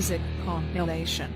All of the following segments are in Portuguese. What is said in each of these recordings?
music compilation.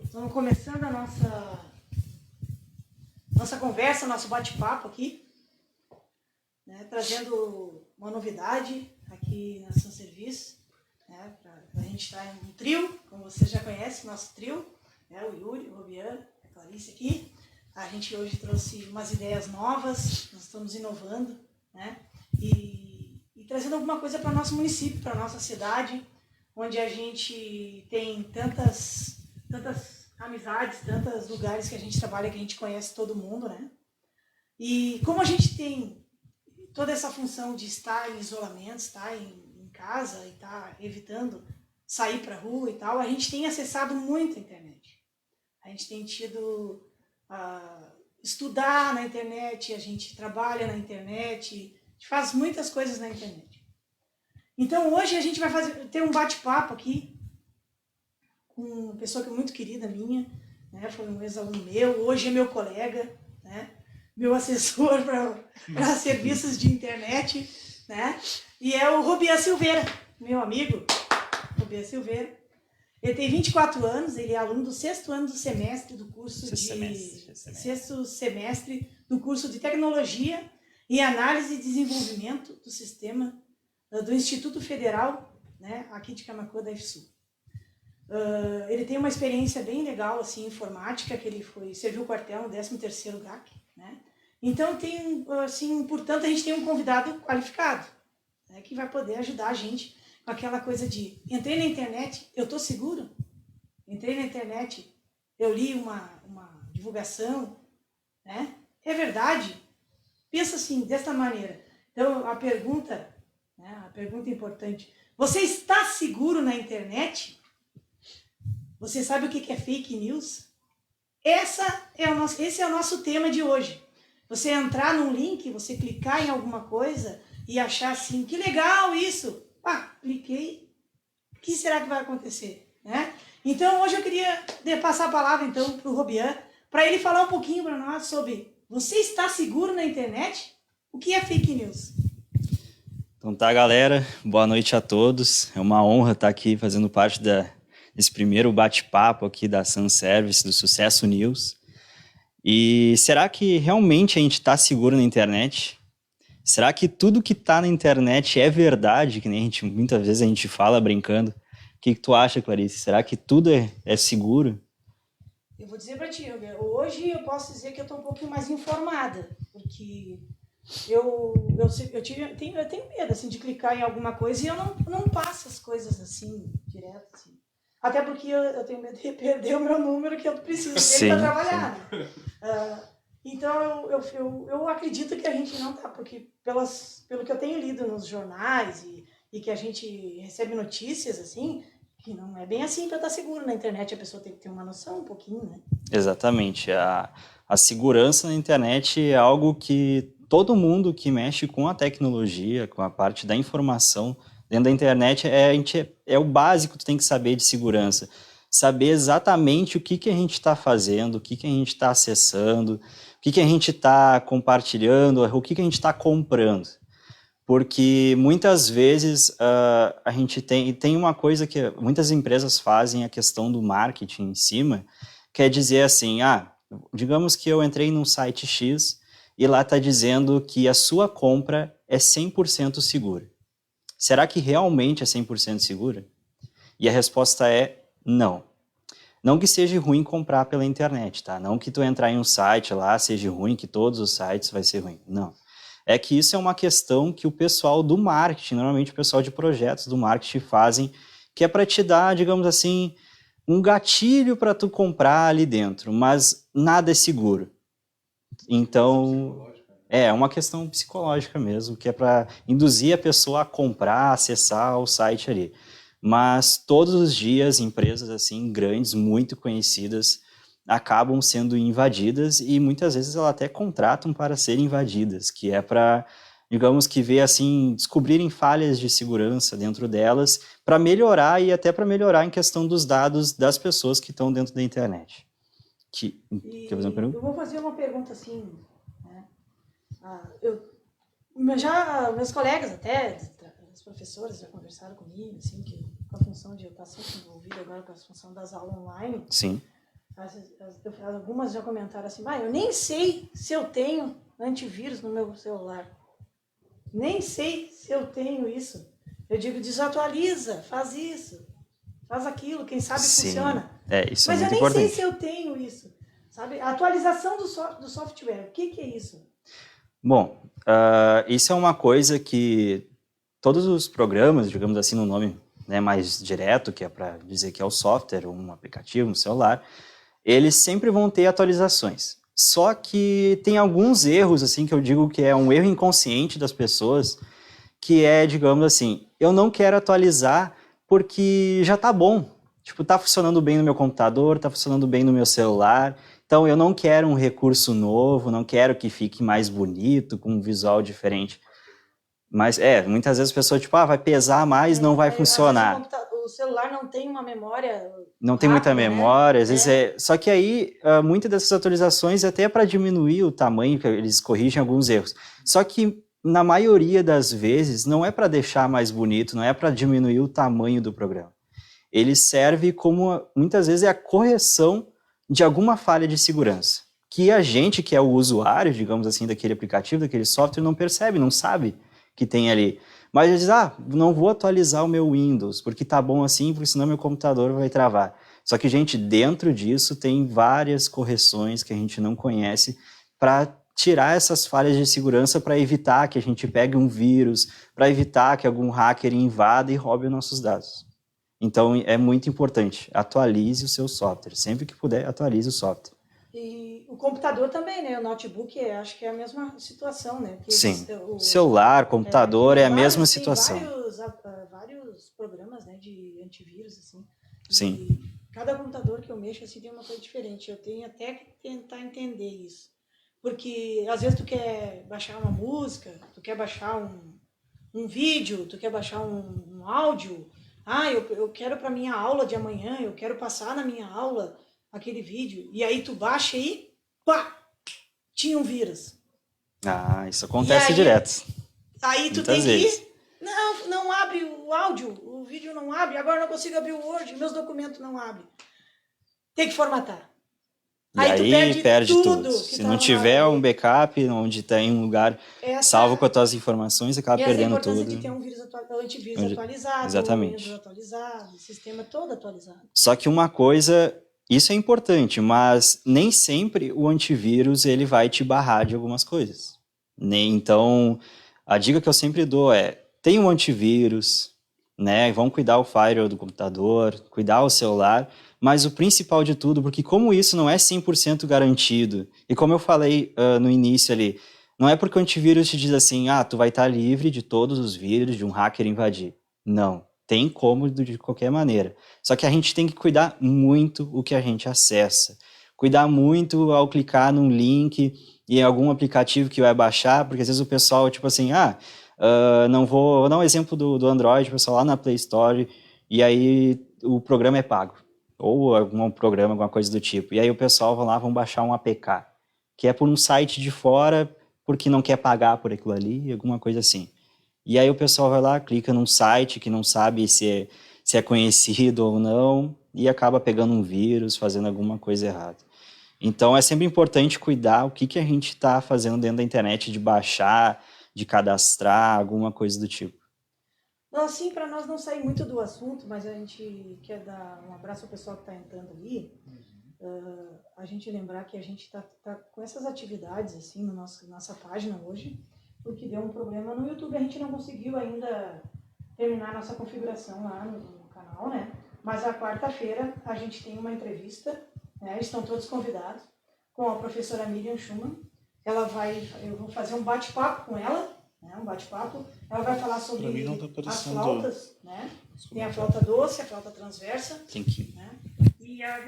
Estamos começando a nossa conversa, nosso bate-papo aqui, né, trazendo uma novidade aqui na Sun Service, né, para a gente estar em um trio, como vocês já conhecem, nosso trio, né, o Yuri, o Robian, a Clarice aqui. A gente hoje trouxe umas ideias novas, nós estamos inovando, né, e trazendo alguma coisa para o nosso município, para a nossa cidade, onde a gente tem tantas amizades, tantos lugares que a gente trabalha, que a gente conhece todo mundo, né? E como a gente tem toda essa função de estar em isolamento, estar em casa e estar evitando sair para a rua e tal, a gente tem acessado muito a internet. A gente tem tido estudar na internet, a gente trabalha na internet, a gente faz muitas coisas na internet. Então hoje a gente vai ter um bate-papo aqui com uma pessoa que é muito querida minha, né? Foi um ex-aluno meu, hoje é meu colega, né? Meu assessor para serviços de internet, né? E é o Robian Silveira, meu amigo, Robian Silveira. Ele tem 24 anos, ele é aluno do 6º ano do semestre do curso sexto semestre do curso de Tecnologia e Análise e Desenvolvimento do Sistema do Instituto Federal, né? Aqui de Camaquã, da FSU. Ele tem uma experiência bem legal, assim, informática, que ele serviu o quartel no 13º GAC, né? Então, portanto, a gente tem um convidado qualificado, né, que vai poder ajudar a gente com aquela coisa de, entrei na internet, eu estou seguro? Entrei na internet, eu li uma divulgação, né? É verdade? Pensa assim, desta maneira. Então, a pergunta importante, você está seguro na internet? Você sabe o que é fake news? Esse é o nosso tema de hoje. Você entrar num link, você clicar em alguma coisa e achar assim, que legal isso! Cliquei, o que será que vai acontecer? Né? Então hoje eu queria passar a palavra então para o Robian, para ele falar um pouquinho para nós sobre, você está seguro na internet? O que é fake news? Então tá, galera, boa noite a todos. É uma honra estar aqui fazendo parte desse primeiro bate-papo aqui da Sun Service, do Sucesso News. E será que realmente a gente está seguro na internet? Será que tudo que está na internet é verdade? Que nem muitas vezes a gente fala brincando. O que tu acha, Clarice? Será que tudo é seguro? Eu vou dizer para ti, hoje eu posso dizer que eu estou um pouquinho mais informada, porque eu tenho medo assim, de clicar em alguma coisa e eu não passo as coisas assim, direto. Assim. Até porque eu tenho medo de perder o meu número que eu preciso dele para trabalhar. Né? Então eu acredito que a gente não está, porque pelo que eu tenho lido nos jornais e que a gente recebe notícias assim, que não é bem assim para estar seguro na internet, a pessoa tem que ter uma noção um pouquinho, né? Exatamente. A segurança na internet é algo que todo mundo que mexe com a tecnologia, com a parte da informação dentro da internet, é o básico que tu tem que saber de segurança. Saber exatamente o que a gente está fazendo, o que a gente está acessando, o que a gente está compartilhando, o que a gente está comprando. Porque muitas vezes a gente tem uma coisa que muitas empresas fazem, a questão do marketing em cima, quer dizer assim, digamos que eu entrei num site X e lá está dizendo que a sua compra é 100% segura. Será que realmente é 100% segura? E a resposta é não. Não que seja ruim comprar pela internet, tá? Não que tu entrar em um site lá seja ruim, que todos os sites vai ser ruim. Não. É que isso é uma questão que o pessoal do marketing, normalmente o pessoal de projetos do marketing fazem, que é para te dar, digamos assim, um gatilho para tu comprar ali dentro, mas nada é seguro. Então, é uma questão psicológica mesmo, que é para induzir a pessoa a comprar, acessar o site ali. mas todos os dias empresas assim grandes, muito conhecidas, acabam sendo invadidas e muitas vezes elas até contratam para serem invadidas, que é para, digamos que ver assim, descobrirem falhas de segurança dentro delas para melhorar e até para melhorar em questão dos dados das pessoas que estão dentro da internet. Quer fazer uma pergunta? Eu vou fazer uma pergunta assim, né? Meus colegas até, as professoras já conversaram comigo, assim, que com a função de eu estar sempre envolvida agora com a função das aulas online. Sim. Algumas já comentaram assim, eu nem sei se eu tenho antivírus no meu celular. Nem sei se eu tenho isso. Eu digo, desatualiza, faz isso, faz aquilo, quem sabe Sim. funciona. Isso mas é muito eu nem importante. sei se eu tenho isso. Sabe? A atualização do software, o que é isso? Bom, isso é uma coisa que todos os programas, digamos assim, no nome, né, mais direto, que é para dizer que é o software, um aplicativo, um celular, eles sempre vão ter atualizações. Só que tem alguns erros, assim, que eu digo que é um erro inconsciente das pessoas, que é, digamos assim, eu não quero atualizar porque já tá bom. Tipo, tá funcionando bem no meu computador, tá funcionando bem no meu celular, então eu não quero um recurso novo, não quero que fique mais bonito, com um visual diferente. Mas, muitas vezes a pessoa, tipo, vai pesar mais, não vai funcionar. Às vezes o celular não tem uma memória não tem rápida, muita memória, né? às vezes Só que aí, muitas dessas atualizações até para diminuir o tamanho, eles corrigem alguns erros. Só que, na maioria das vezes, não é para deixar mais bonito, não é para diminuir o tamanho do programa. Ele serve como, muitas vezes, é a correção de alguma falha de segurança. Que a gente, que é o usuário, digamos assim, daquele aplicativo, daquele software, não percebe, não sabe que tem ali. Mas ele diz, não vou atualizar o meu Windows, porque tá bom assim, porque senão meu computador vai travar. Só que, gente, dentro disso tem várias correções que a gente não conhece para tirar essas falhas de segurança, para evitar que a gente pegue um vírus, para evitar que algum hacker invada e roube os nossos dados. Então, é muito importante, atualize o seu software. Sempre que puder, atualize o software. E o computador também, né? O notebook, acho que é a mesma situação, né? Porque sim. Celular, computador é a mesma situação. Tem vários programas, né, de antivírus, assim. Sim. E cada computador que eu mexo, assim, tem uma coisa diferente. Eu tenho até que tentar entender isso. Porque, às vezes, tu quer baixar uma música, tu quer baixar um vídeo, tu quer baixar um áudio. Eu quero para minha aula de amanhã, eu quero passar na minha aula aquele vídeo. E aí tu baixa e pá! Tinha um vírus. Isso acontece direto. Aí tu tem que ir. Não abre o áudio, o vídeo não abre, agora não consigo abrir o Word, meus documentos não abrem. Tem que formatar. E aí tu perde tudo. Se não tiver um backup, onde tem um lugar salvo com as tuas informações, acaba perdendo tudo. Essa é a importância de ter um antivírus atualizado, exatamente. Um Windows atualizado, o sistema todo atualizado. Só que uma coisa, isso é importante, mas nem sempre o antivírus ele vai te barrar de algumas coisas. Então, a dica que eu sempre dou é, tem um antivírus, né? Vamos cuidar o firewall do computador, cuidar o celular, mas o principal de tudo, porque como isso não é 100% garantido, e como eu falei no início ali, não é porque o antivírus te diz assim, tu vai estar livre de todos os vírus, de um hacker invadir. Não, tem como de qualquer maneira. Só que a gente tem que cuidar muito o que a gente acessa. Cuidar muito ao clicar num link em algum aplicativo que vai baixar, porque às vezes o pessoal, tipo assim, não vou dar um exemplo do Android, o pessoal lá na Play Store, e aí o programa é pago. Ou algum programa, alguma coisa do tipo. E aí o pessoal vão baixar um APK, que é por um site de fora, porque não quer pagar por aquilo ali, alguma coisa assim. E aí o pessoal vai lá, clica num site que não sabe se é conhecido ou não, e acaba pegando um vírus, fazendo alguma coisa errada. Então é sempre importante cuidar o que a gente está fazendo dentro da internet, de baixar, de cadastrar, alguma coisa do tipo. Não, assim, para nós não sair muito do assunto, mas a gente quer dar um abraço ao pessoal que está entrando ali. A gente lembrar que a gente está com essas atividades assim na nossa página hoje, porque deu um problema no YouTube, a gente não conseguiu ainda terminar a nossa configuração lá no canal, né? Mas a quarta-feira a gente tem uma entrevista, né? Estão todos convidados, com a professora Miriam Schumann. Eu vou fazer um bate-papo com ela, né? né? Um bate-papo. Ela vai falar sobre Pra mim não tá as aparecendo. flautas, né? Tem a flauta doce, a flauta transversa, Tem que... né? E a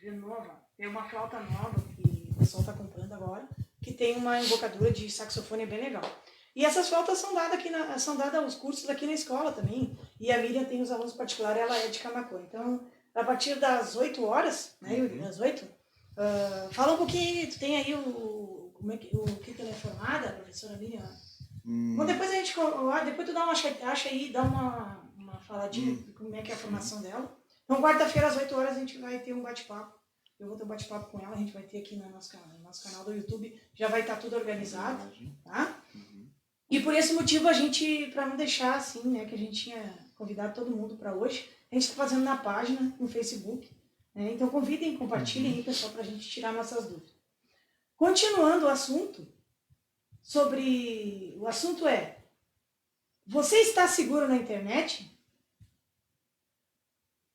Venova, tem uma flauta nova que o pessoal está comprando agora, que tem uma embocadura de saxofone bem legal. E essas flautas são dadas aos cursos aqui na escola também. E a Miriam tem os alunos particulares, ela é de Camacuã. Então, a partir das 8 horas, né, Yuri, das 8, fala um pouquinho, tu tem aí o que ela é formada, a professora Miriam? Bom, depois a gente, depois tu dá acha aí, dá uma faladinha de como é que é a formação dela. Então, quarta-feira, às 8 horas, a gente vai ter um bate-papo. Eu vou ter um bate-papo com ela, a gente vai ter aqui no nosso canal do YouTube, já vai estar tudo organizado, tá? E por esse motivo, a gente, para não deixar assim, né, que a gente tinha convidado todo mundo para hoje, a gente está fazendo na página, no Facebook, né? Então convidem, compartilhem aí, pessoal, para a gente tirar nossas dúvidas. Continuando o assunto, o assunto é, você está seguro na internet?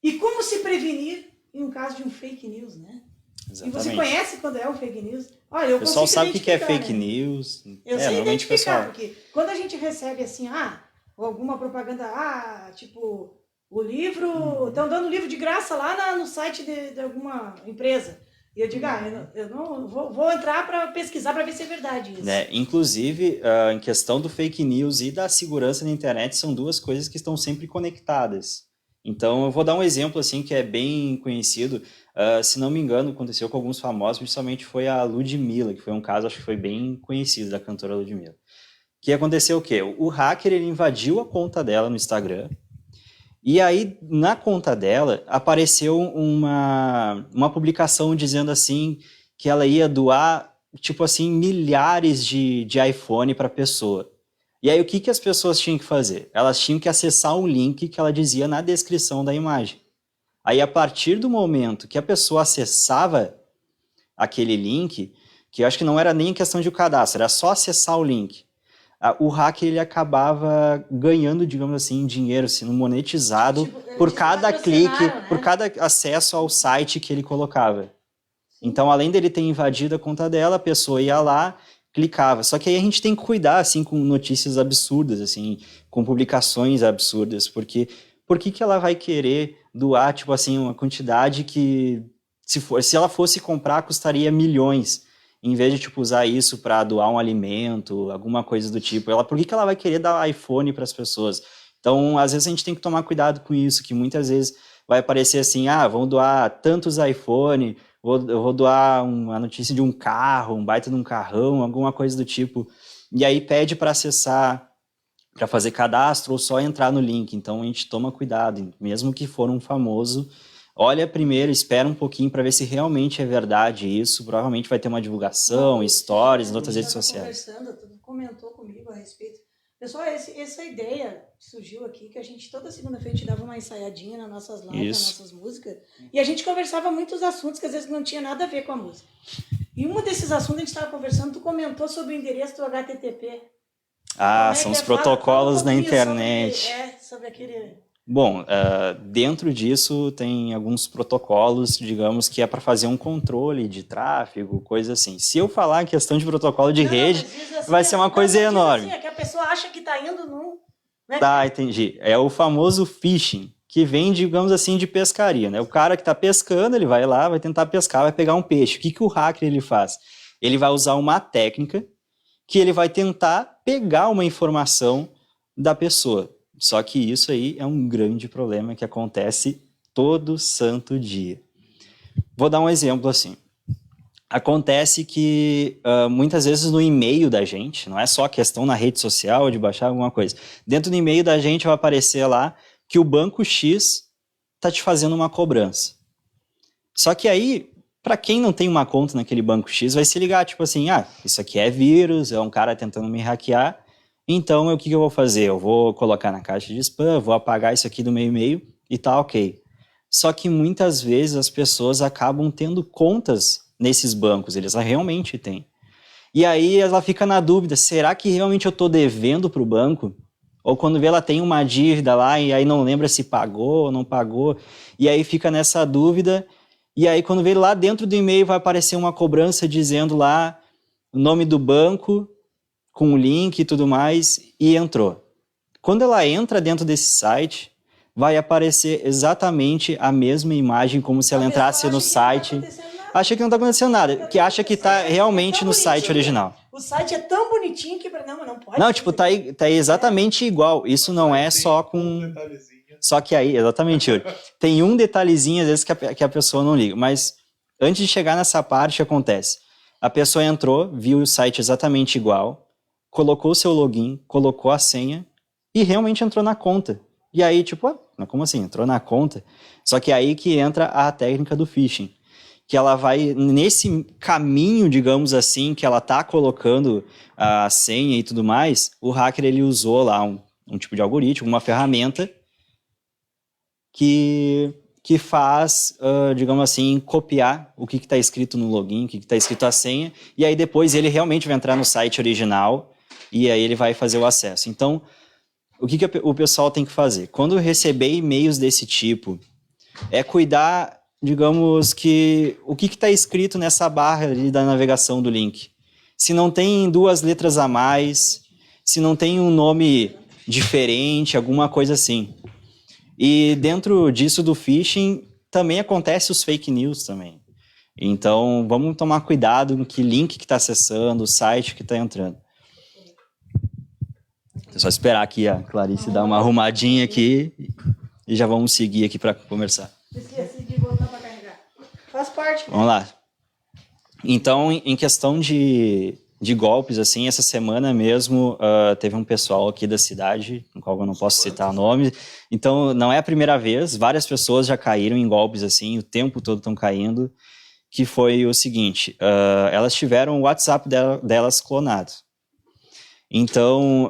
E como se prevenir em um caso de um fake news, né? Exatamente. E você conhece quando é um fake news? Olha, eu o pessoal consigo sabe o que é identificar, fake né? news. Eu sei normalmente o identificar, pessoal... porque quando a gente recebe assim, alguma propaganda, tipo, o livro, estão dando livro de graça lá no site de alguma empresa. E eu digo, eu não vou entrar para pesquisar para ver se é verdade isso. Inclusive, em questão do fake news e da segurança na internet, são duas coisas que estão sempre conectadas. Então, eu vou dar um exemplo assim que é bem conhecido. Se não me engano, aconteceu com alguns famosos, principalmente foi a Ludmilla, que foi um caso, acho que foi bem conhecido, da cantora Ludmilla. Que aconteceu o quê? O hacker, ele invadiu a conta dela no Instagram, e aí, na conta dela, apareceu uma publicação dizendo assim, que ela ia doar, tipo assim, milhares de iPhone para a pessoa. E aí, o que as pessoas tinham que fazer? Elas tinham que acessar um link que ela dizia na descrição da imagem. Aí, a partir do momento que a pessoa acessava aquele link, que eu acho que não era nem questão de cadastro, era só acessar o link, o hacker ele acabava ganhando, digamos assim, dinheiro, sendo monetizado por cada clique, né? por cada acesso ao site que ele colocava. Então, além dele ter invadido a conta dela, a pessoa ia lá, clicava. Só que aí a gente tem que cuidar, assim, com notícias absurdas, assim, com publicações absurdas, porque por que ela vai querer doar, tipo assim, uma quantidade que, se ela fosse comprar, custaria milhões, em vez de, tipo, usar isso para doar um alimento, alguma coisa do tipo. Por que ela vai querer dar iPhone para as pessoas? Então, às vezes a gente tem que tomar cuidado com isso, que muitas vezes vai aparecer assim, vão doar tantos iPhone, eu vou doar uma notícia de um carro, um baita de um carrão, alguma coisa do tipo. E aí pede para acessar, para fazer cadastro ou só entrar no link. Então a gente toma cuidado, mesmo que for um famoso, olha primeiro, espera um pouquinho para ver se realmente é verdade isso. Provavelmente vai ter uma divulgação, stories, em outras redes sociais. Tu comentou comigo a respeito. Pessoal, essa ideia surgiu aqui, que a gente toda segunda-feira a gente dava uma ensaiadinha nas nossas lives, nas nossas músicas, e a gente conversava muitos assuntos que às vezes não tinha nada a ver com a música. E um desses assuntos a gente estava conversando, tu comentou sobre o endereço do HTTP. São os protocolos na internet. Sobre aquele... Bom, dentro disso tem alguns protocolos, digamos, que é para fazer um controle de tráfego, coisa assim. Se eu falar em questão de protocolo de rede, vai ser uma coisa enorme. Assim, é que a pessoa acha que está indo num... Né? Tá, entendi. É o famoso phishing, que vem, digamos assim, de pescaria, né? O cara que está pescando, ele vai lá, vai tentar pescar, vai pegar um peixe. O que o hacker ele faz? Ele vai usar uma técnica que ele vai tentar pegar uma informação da pessoa. Só que isso aí é um grande problema que acontece todo santo dia. Vou dar um exemplo assim. Acontece que muitas vezes no e-mail da gente, não é só questão na rede social de baixar alguma coisa, dentro do e-mail da gente vai aparecer lá que o banco X está te fazendo uma cobrança. Só que aí, para quem não tem uma conta naquele banco X, vai se ligar, tipo assim, isso aqui é vírus, é um cara tentando me hackear, então o que eu vou fazer? Eu vou colocar na caixa de spam, vou apagar isso aqui do meu e-mail e tá ok. Só que muitas vezes as pessoas acabam tendo contas nesses bancos, eles realmente têm. E aí ela fica na dúvida, será que realmente eu estou devendo para o banco? Ou quando vê ela tem uma dívida lá e aí não lembra se pagou ou não pagou, e aí fica nessa dúvida, e aí quando vê lá dentro do e-mail vai aparecer uma cobrança dizendo lá o nome do banco, com o link e tudo mais, e entrou. Quando ela entra dentro desse site, vai aparecer exatamente a mesma imagem como se ela entrasse no site. Acha que não está acontecendo nada, que acha que está realmente no site original. O site é tão bonitinho que não pode. Não, tipo, tá aí exatamente igual. Isso não é só com... Só que aí, exatamente, Yuri. Tem um detalhezinho, às vezes, que a pessoa não liga. Mas antes de chegar nessa parte, acontece. A pessoa entrou, viu o site exatamente igual, colocou o seu login, colocou a senha e realmente entrou na conta. E aí, tipo, como assim? Entrou na conta? Só que é aí que entra a técnica do phishing. Que ela vai nesse caminho, digamos assim, que ela tá colocando a senha e tudo mais, o hacker ele usou lá um tipo de algoritmo, uma ferramenta que faz, digamos assim, copiar o que está escrito no login, o que está escrito a senha, e aí depois ele realmente vai entrar no site original e aí ele vai fazer o acesso. Então, o que o pessoal tem que fazer? Quando receber e-mails desse tipo, é cuidar, digamos, que o que está escrito nessa barra ali da navegação do link. Se não tem 2 letras a mais, se não tem um nome diferente, alguma coisa assim. E dentro disso do phishing, também acontece os fake news também. Então, vamos tomar cuidado com que link que está acessando, o site que está entrando. É só esperar aqui a Clarice dar uma arrumadinha aqui e já vamos seguir aqui para conversar. Esqueci de voltar para carregar. Faz parte. Vamos lá. Então, em questão de golpes, assim, essa semana mesmo teve um pessoal aqui da cidade, no qual eu não posso citar o nome. Então, não é a primeira vez, várias pessoas já caíram em golpes assim, o tempo todo estão caindo, que foi o seguinte, elas tiveram o WhatsApp delas clonado. Então,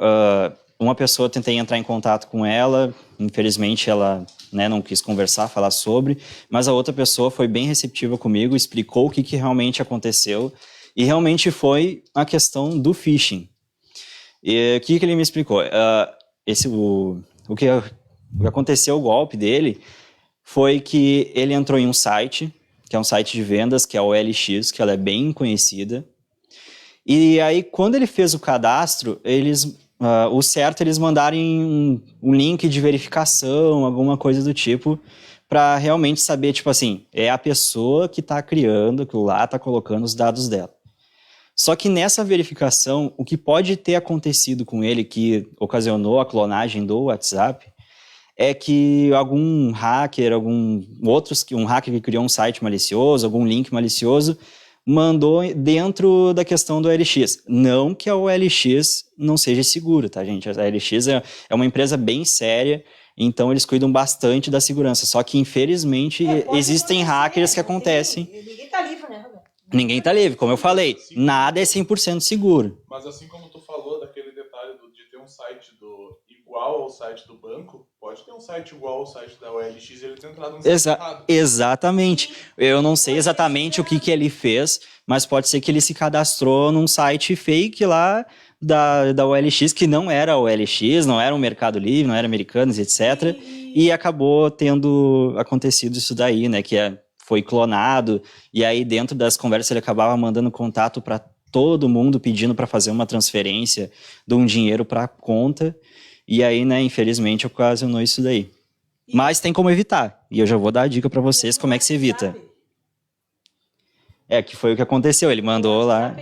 uma pessoa, tentei entrar em contato com ela, infelizmente ela não quis conversar, falar sobre, mas a outra pessoa foi bem receptiva comigo, explicou o que realmente aconteceu, e realmente foi a questão do phishing. E o que ele me explicou? O que aconteceu, o golpe dele, foi que ele entrou em um site, que é um site de vendas, que é a OLX, que ela é bem conhecida. E aí, quando ele fez o cadastro, o certo é eles mandarem um link de verificação, alguma coisa do tipo, para realmente saber, tipo assim, é a pessoa que está criando, que lá está colocando os dados dela. Só que nessa verificação, o que pode ter acontecido com ele, que ocasionou a clonagem do WhatsApp, é que algum hacker, um hacker que criou um site malicioso, algum link malicioso, mandou dentro da questão do OLX. Não que a OLX não seja segura, tá, gente? A OLX é uma empresa bem séria, então eles cuidam bastante da segurança. Só que, infelizmente, existem hackers que acontecem. Ninguém tá livre, né, Roberto? Ninguém tá livre, como eu falei. Nada é 100% seguro. Mas assim como tu falou daquele detalhe de ter um site igual ao site do banco, pode ter um site igual ao site da OLX e ele ter entrado no site errado. Exatamente. Eu não sei exatamente o que ele fez, mas pode ser que ele se cadastrou num site fake lá da OLX, que não era a OLX, não era um Mercado Livre, não era Americanas, etc. E acabou tendo acontecido isso daí, né? Foi clonado, e aí dentro das conversas ele acabava mandando contato para todo mundo, pedindo para fazer uma transferência de um dinheiro para a conta, e aí, né, infelizmente, ocasionou isso daí. Mas tem como evitar, e eu já vou dar a dica para vocês como é que se evita. Que foi o que aconteceu, ele mandou lá...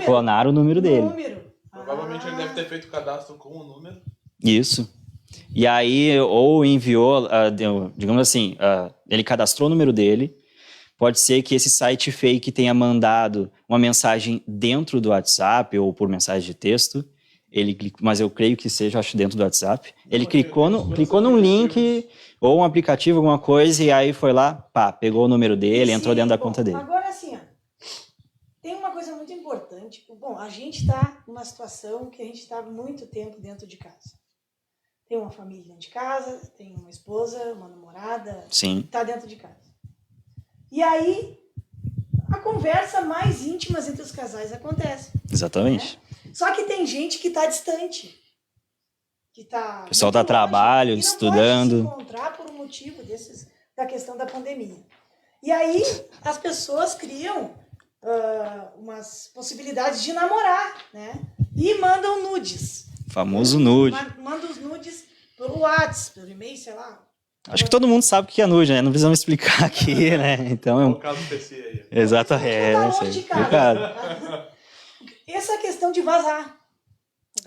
Clonaram o número dele. Provavelmente ele deve ter feito o cadastro com o número. Isso. E aí, ou enviou, digamos assim, ele cadastrou o número dele, pode ser que esse site fake tenha mandado uma mensagem dentro do WhatsApp ou por mensagem de texto, mas eu creio que seja, acho, dentro do WhatsApp. Ele clicou num link ou um aplicativo, alguma coisa, e aí foi lá, pegou o número dele, entrou dentro da conta dele. Agora, assim, tem uma coisa muito importante. Bom, a gente está numa situação que a gente está muito tempo dentro de casa. Tem uma família dentro de casa, tem uma esposa, uma namorada, está dentro de casa. E aí, a conversa mais íntima entre os casais acontece. Exatamente. Né? Só que tem gente que está distante. O pessoal está trabalho, estudando. Não pode se encontrar por um motivo da questão da pandemia. E aí, as pessoas criam umas possibilidades de namorar, né? E mandam nudes. Famoso nude. Mandam os nudes pelo WhatsApp, pelo e-mail, sei lá. Acho que todo mundo sabe o que é nude, né? Não precisamos explicar aqui, né? Então é Qual o caso PC aí? Exato, Tá longe, cara. Essa questão de vazar.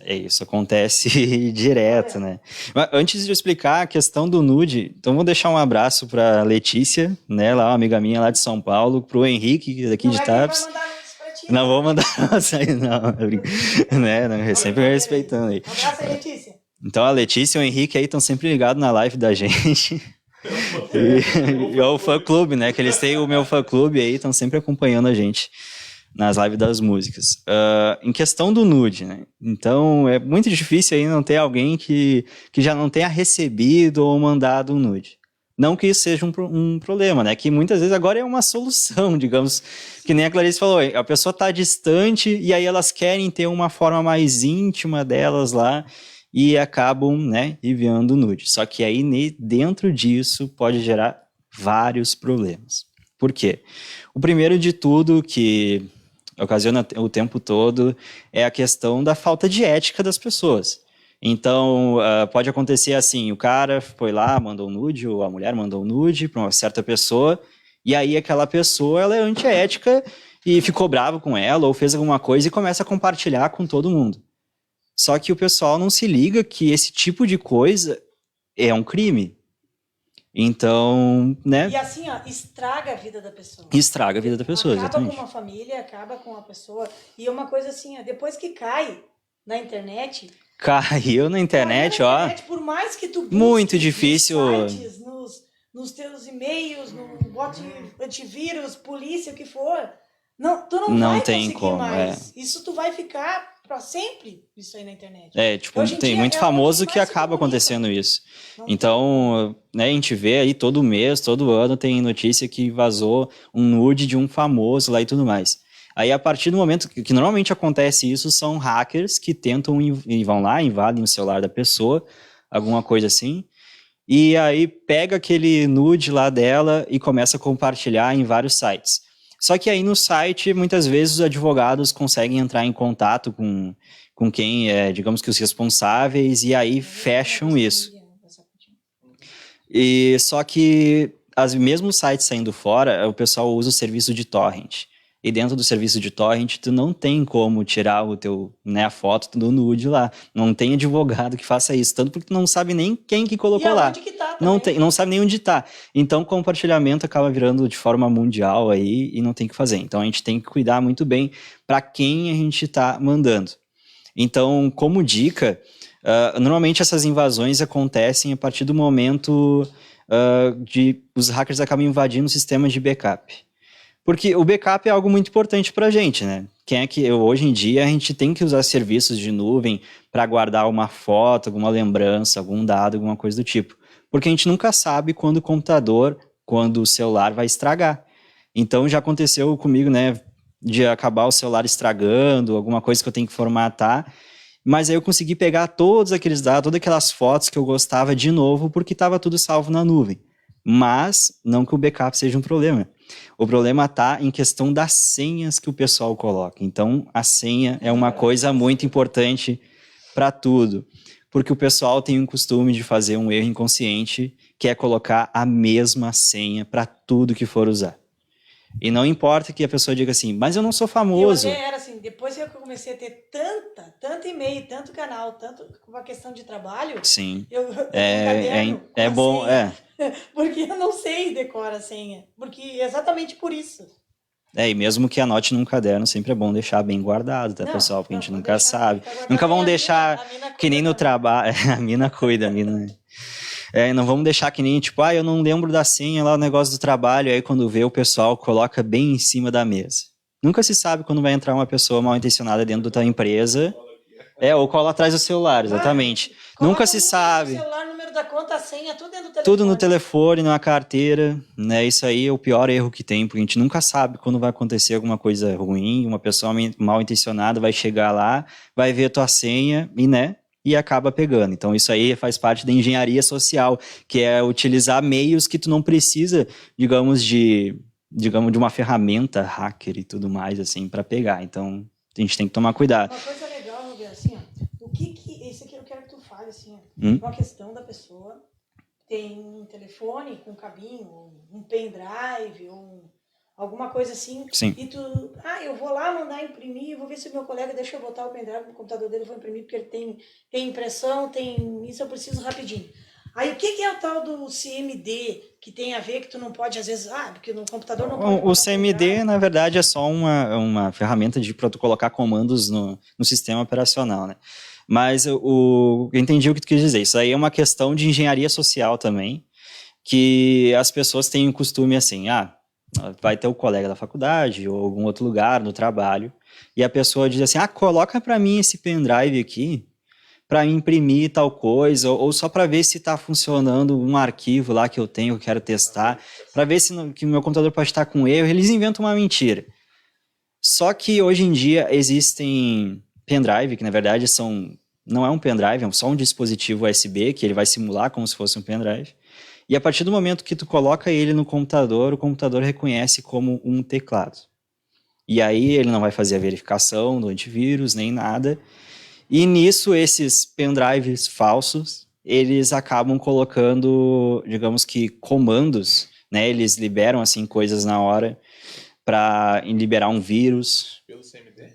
É isso, acontece direto, né? Mas antes de eu explicar a questão do nude, então vou deixar um abraço para Letícia, né? Lá, uma amiga minha lá de São Paulo, pro Henrique, daqui de Tapes. Não vai mandar nudes pra ti. Não vou mandar isso aí, não. Né? Não, sempre respeitando aí. Um abraço aí, Letícia. Então a Letícia e o Henrique aí estão sempre ligados na live da gente. E é o fã-clube, né? Que eles têm o meu fã-clube aí, estão sempre acompanhando a gente nas lives das músicas. Em questão do nude, né? Então é muito difícil aí não ter alguém que já não tenha recebido ou mandado um nude. Não que isso seja um problema, né? Que muitas vezes agora é uma solução, digamos, que nem a Clarice falou, a pessoa está distante e aí elas querem ter uma forma mais íntima delas lá e acabam, né, enviando nude. Só que aí dentro disso pode gerar vários problemas. Por quê? O primeiro de tudo que ocasiona o tempo todo é a questão da falta de ética das pessoas. Então, pode acontecer assim, o cara foi lá, mandou um nude, ou a mulher mandou um nude para uma certa pessoa, e aí aquela pessoa ela é antiética e ficou bravo com ela, ou fez alguma coisa e começa a compartilhar com todo mundo. Só que o pessoal não se liga que esse tipo de coisa é um crime. Então, né? E assim, ó, estraga a vida da pessoa. Estraga a vida da pessoa, acaba exatamente. Com uma família, acaba com a pessoa. E é uma coisa assim, ó, depois que cai na internet... Caiu na internet, ó. Por mais que tu busque muito difícil. Nos sites, nos teus e-mails, no bote antivírus, polícia, o que for. Tu não vai tem conseguir como, mais. Isso tu vai ficar pra sempre, isso aí na internet. Tipo, tem muito famoso que acaba acontecendo isso. Então, né, a gente vê aí todo mês, todo ano tem notícia que vazou um nude de um famoso lá e tudo mais. Aí, a partir do momento que normalmente acontece isso, são hackers que tentam e vão lá, invadem o celular da pessoa, alguma coisa assim, e aí pega aquele nude lá dela e começa a compartilhar em vários sites. Só que aí no site, muitas vezes, os advogados conseguem entrar em contato com quem é, digamos que os responsáveis, e aí fecham isso. E só que, mesmo os sites saindo fora, o pessoal usa o serviço de torrent. E dentro do serviço de torrent, tu não tem como tirar a foto do nude lá. Não tem advogado que faça isso. Tanto porque tu não sabe nem quem que colocou lá. Que tá não sabe nem onde tá. Então, compartilhamento acaba virando de forma mundial aí e não tem o que fazer. Então, a gente tem que cuidar muito bem para quem a gente tá mandando. Então, como dica, normalmente essas invasões acontecem a partir do momento de os hackers acabam invadindo o sistema de backup. Porque o backup é algo muito importante para a gente, né? Hoje em dia a gente tem que usar serviços de nuvem para guardar uma foto, alguma lembrança, algum dado, alguma coisa do tipo. Porque a gente nunca sabe quando o celular vai estragar. Então já aconteceu comigo, né? De acabar o celular estragando, alguma coisa que eu tenho que formatar. Mas aí eu consegui pegar todos aqueles dados, todas aquelas fotos que eu gostava de novo, porque estava tudo salvo na nuvem. Mas não que o backup seja um problema. O problema está em questão das senhas que o pessoal coloca. Então, a senha é uma coisa muito importante para tudo. Porque o pessoal tem um costume de fazer um erro inconsciente, que é colocar a mesma senha para tudo que for usar. E não importa que a pessoa diga assim, mas eu não sou famoso. Eu até era assim, depois que eu comecei a ter tanto e-mail, tanto canal, tanto uma questão de trabalho. Sim. É bom, Porque eu não sei decorar a senha. Porque exatamente por isso. E mesmo que anote num caderno, sempre é bom deixar bem guardado, tá, pessoal? Porque a gente nunca sabe. Nunca vão deixar que nem no trabalho. A mina cuida, a mina. Não vamos deixar que nem, tipo, eu não lembro da senha lá no negócio do trabalho, aí quando vê o pessoal coloca bem em cima da mesa. Nunca se sabe quando vai entrar uma pessoa mal intencionada dentro da tua empresa. Ou cola atrás do celular, exatamente. Nunca se sabe. O celular, número da conta, a senha, tudo dentro do telefone. Tudo no telefone, na carteira, né? Isso aí é o pior erro que tem, porque a gente nunca sabe quando vai acontecer alguma coisa ruim, uma pessoa mal intencionada vai chegar lá, vai ver a tua senha e acaba pegando. Então isso aí faz parte da engenharia social, que é utilizar meios que tu não precisa, digamos, de digamos, de uma ferramenta hacker e tudo mais, assim, para pegar. Então, a gente tem que tomar cuidado. Uma coisa legal, Roberto, assim, ó, esse aqui eu quero que tu fale, assim, ó, uma questão da pessoa tem um telefone com cabinho, um pendrive, ou alguma coisa assim, Sim. e tu, eu vou lá mandar imprimir, vou ver se o meu colega deixa eu botar o pendrive no computador dele, vou imprimir, porque ele tem impressão, isso eu preciso rapidinho. Aí o que é o tal do CMD que tem a ver que tu não pode, às vezes, porque no computador não pode. O CMD, na verdade, é só uma ferramenta para tu colocar comandos no sistema operacional, né? Mas eu entendi o que tu quis dizer. Isso aí é uma questão de engenharia social também, que as pessoas têm o costume assim, vai ter o colega da faculdade ou algum outro lugar no trabalho, e a pessoa diz assim, coloca para mim esse pendrive aqui, para imprimir tal coisa, ou só para ver se está funcionando um arquivo lá que eu tenho, que eu quero testar, para ver se que o meu computador pode estar com erro. Eles inventam uma mentira. Só que hoje em dia existem pendrive, que na verdade não é um pendrive, é só um dispositivo USB, que ele vai simular como se fosse um pendrive. E a partir do momento que tu coloca ele no computador, o computador reconhece como um teclado. E aí ele não vai fazer a verificação do antivírus, nem nada. E nisso, esses pendrives falsos, eles acabam colocando, digamos que, comandos, né? Eles liberam, assim, coisas na hora para liberar um vírus. Pelo CMD?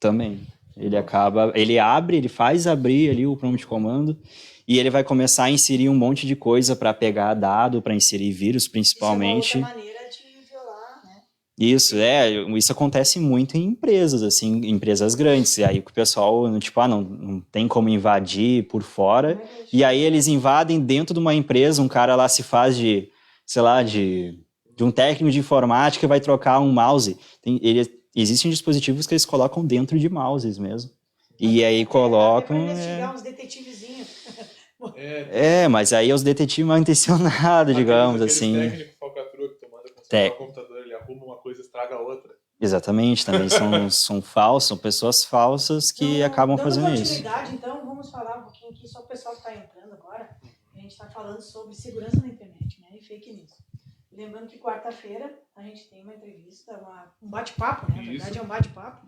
Também. Ele faz abrir ali o prompt de comando e ele vai começar a inserir um monte de coisa para pegar dado, para inserir vírus, principalmente. Isso é uma outra maneira de violar, né? Isso acontece muito em empresas, assim, empresas grandes. E aí o pessoal, tipo, não tem como invadir por fora. E aí eles invadem dentro de uma empresa, um cara lá se faz de, sei lá, de um técnico de informática e vai trocar um mouse. Existem dispositivos que eles colocam dentro de mouses mesmo. E aí colocam... Para investigar uns detetivezinhos. mas aí é os detetives mal intencionados, digamos assim. Técnico falcatrua que tu manda consertar o computador, ele arruma uma coisa e estraga a outra. Exatamente, também são falsos, são pessoas falsas que acabam fazendo isso. Então, vamos falar um pouquinho aqui, só o pessoal que está entrando agora. A gente está falando sobre segurança na internet, né, e fake news. Lembrando que quarta-feira a gente tem uma entrevista, um bate-papo, né? Na verdade é um bate-papo,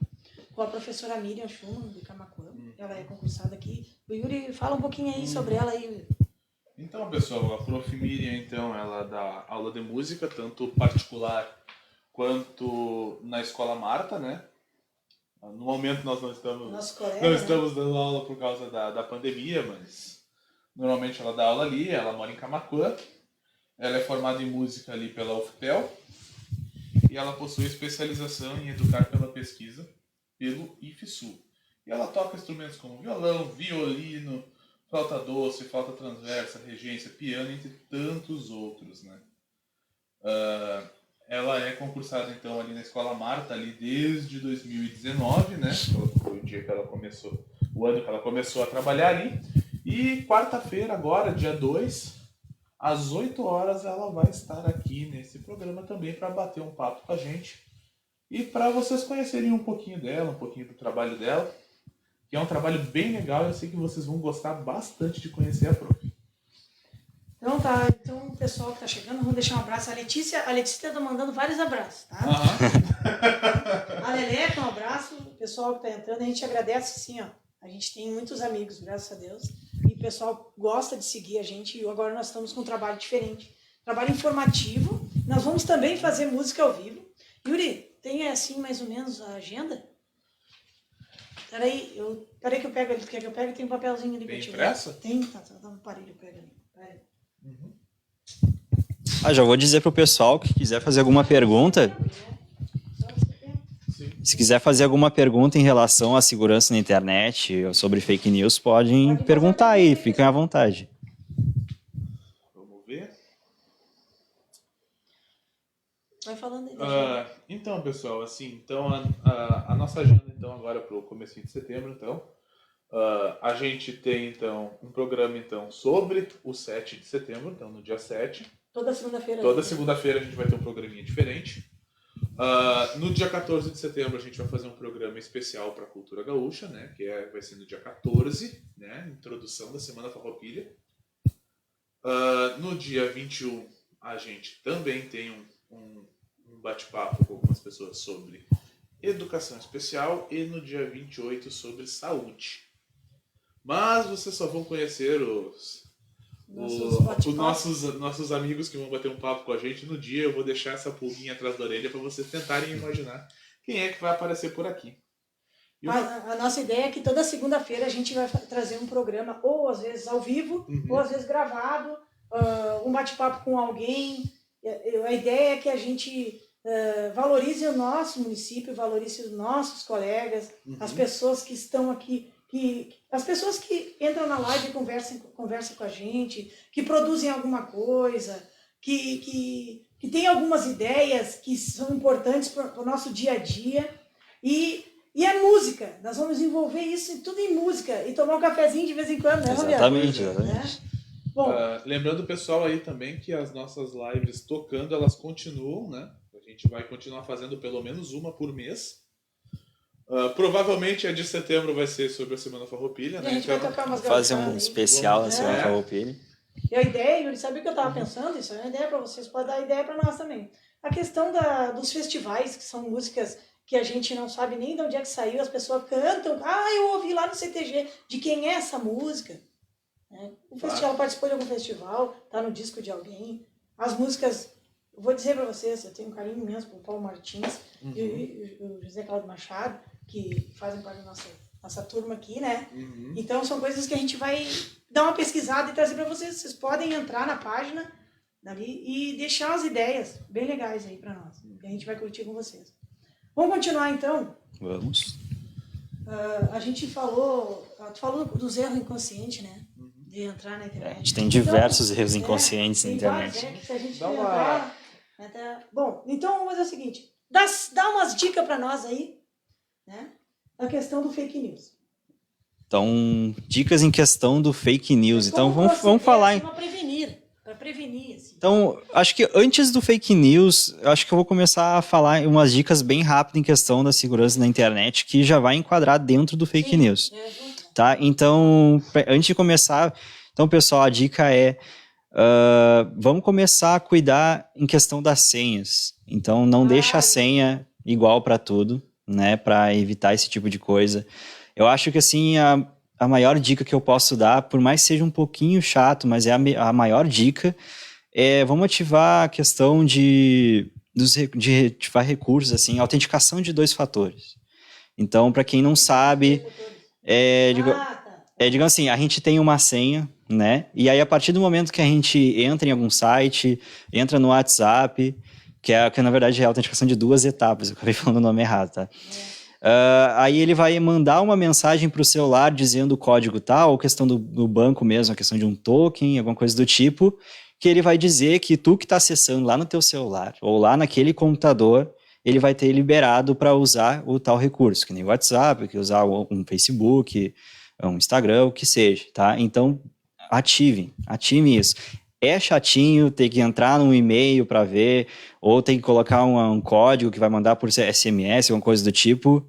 com a professora Miriam Schumann, de Camaquã. Ela é concursada aqui. O Yuri, fala um pouquinho aí sobre ela aí. Então, pessoal, a Prof. Miriam, então, ela dá aula de música, tanto particular quanto na Escola Marta, né? No momento nós não estamos dando aula por causa da pandemia, mas normalmente ela dá aula ali, ela mora em Camaquã, ela é formada em música ali pela UFPEL e ela possui especialização em educar pela pesquisa pelo IFSU. E ela toca instrumentos como violão, violino, flauta doce, flauta transversa, regência, piano, entre tantos outros, né? Ela é concursada, então, ali na Escola Marta, ali desde 2019, né? Foi o dia que ela começou, o ano que ela começou a trabalhar ali. E quarta-feira, agora, dia 2, às 8 horas, ela vai estar aqui nesse programa também para bater um papo com a gente. E para vocês conhecerem um pouquinho dela, um pouquinho do trabalho dela, que é um trabalho bem legal, eu sei que vocês vão gostar bastante de conhecer a Prof. Então tá, então o pessoal que tá chegando, vamos deixar um abraço. A Letícia tá mandando vários abraços, tá? A Leleca, um abraço. O pessoal que tá entrando, a gente agradece sim, ó. A gente tem muitos amigos, graças a Deus. E o pessoal gosta de seguir a gente. E agora nós estamos com um trabalho diferente. Trabalho informativo. Nós vamos também fazer música ao vivo. Yuri, tem assim mais ou menos a agenda? Peraí que eu pego ali. Tu quer que eu pegue? Tem um papelzinho ali. Tem pressa? Tem, tá no aparelho, eu pego ali. Peraí. Já vou dizer pro pessoal que quiser fazer alguma pergunta. Se quiser fazer alguma pergunta em relação à segurança na internet ou sobre fake news, podem perguntar aí, fiquem à vontade. Vamos ver. Vai falando aí. Então, pessoal, assim, então a nossa agenda então agora para o comecinho de setembro, então a gente tem então um programa então sobre o 7 de setembro, então no dia 7. Toda segunda-feira. Toda segunda-feira a gente vai ter um programinha diferente. No dia 14 de setembro a gente vai fazer um programa especial para a cultura gaúcha, né? Que vai ser no dia 14, né? Introdução da Semana Farroupilha. No dia 21 a gente também tem um um bate-papo com algumas pessoas sobre educação especial e no dia 28 sobre saúde. Mas vocês só vão conhecer os nossos amigos que vão bater um papo com a gente no dia. Eu vou deixar essa pulguinha atrás da orelha para vocês tentarem imaginar quem é que vai aparecer por aqui. A nossa ideia é que toda segunda-feira a gente vai trazer um programa, ou às vezes ao vivo, ou às vezes gravado, um bate-papo com alguém. A ideia é que a gente valorize o nosso município, valorize os nossos colegas, as pessoas que estão aqui, as pessoas que entram na live e conversam com a gente, que produzem alguma coisa, que têm algumas ideias que são importantes para o nosso dia a dia. E é música, nós vamos envolver isso tudo em música e tomar um cafezinho de vez em quando, né, Roberto? Exatamente. Bom, lembrando o pessoal aí também que as nossas lives tocando, elas continuam, né? A gente vai continuar fazendo pelo menos uma por mês. Provavelmente a de setembro vai ser sobre a Semana Farroupilha, né? A gente vai tocar umas fazer um especial da Semana Farroupilha. E a ideia, Yuri, sabe o que eu estava pensando? Isso é uma ideia para vocês, pode dar ideia para nós também. A questão dos festivais, que são músicas que a gente não sabe nem de onde é que saiu, as pessoas cantam, eu ouvi lá no CTG, de quem é essa música? O festival participou de algum festival, está no disco de alguém. As músicas, eu vou dizer para vocês, eu tenho um carinho imenso por Paulo Martins e o José Cláudio Machado, que fazem parte da nossa turma aqui, né? Então são coisas que a gente vai dar uma pesquisada e trazer para vocês. Vocês podem entrar na página dali e deixar as ideias bem legais aí para nós, que a gente vai curtir com vocês. Vamos continuar então? Vamos. A gente falou dos erros inconscientes, né? De entrar na internet. A gente tem diversos erros inconscientes na internet. Vários, se a gente entrar... Bom, então vamos fazer o seguinte. Dá umas dicas para nós aí, né? A questão do fake news. Então, dicas em questão do fake news. Então, vamos falar... Para prevenir, assim. Então, acho que antes do fake news, acho que eu vou começar a falar umas dicas bem rápidas em questão da segurança na internet, que já vai enquadrar dentro do fake news. Tá? Então, antes de começar, então, pessoal, a dica é vamos começar a cuidar em questão das senhas. Então, não deixa a senha igual para tudo, né, para evitar esse tipo de coisa. Eu acho que, assim, a maior dica que eu posso dar, por mais que seja um pouquinho chato, mas é a maior dica, vamos ativar a questão de ativar recursos, assim, autenticação de 2 fatores. Então, para quem não sabe, digamos assim, a gente tem uma senha, né? E aí, a partir do momento que a gente entra em algum site, entra no WhatsApp, que na verdade é a autenticação de 2 etapas, eu acabei falando o nome errado, tá? Aí ele vai mandar uma mensagem para o celular dizendo o código tal, ou questão do banco mesmo, a questão de um token, alguma coisa do tipo, que ele vai dizer que tu que está acessando lá no teu celular, ou lá naquele computador, ele vai ter liberado para usar o tal recurso, que nem o WhatsApp, que usar um Facebook, um Instagram, o que seja, tá? Então, ative isso. É chatinho ter que entrar num e-mail para ver, ou tem que colocar um código que vai mandar por SMS, alguma coisa do tipo.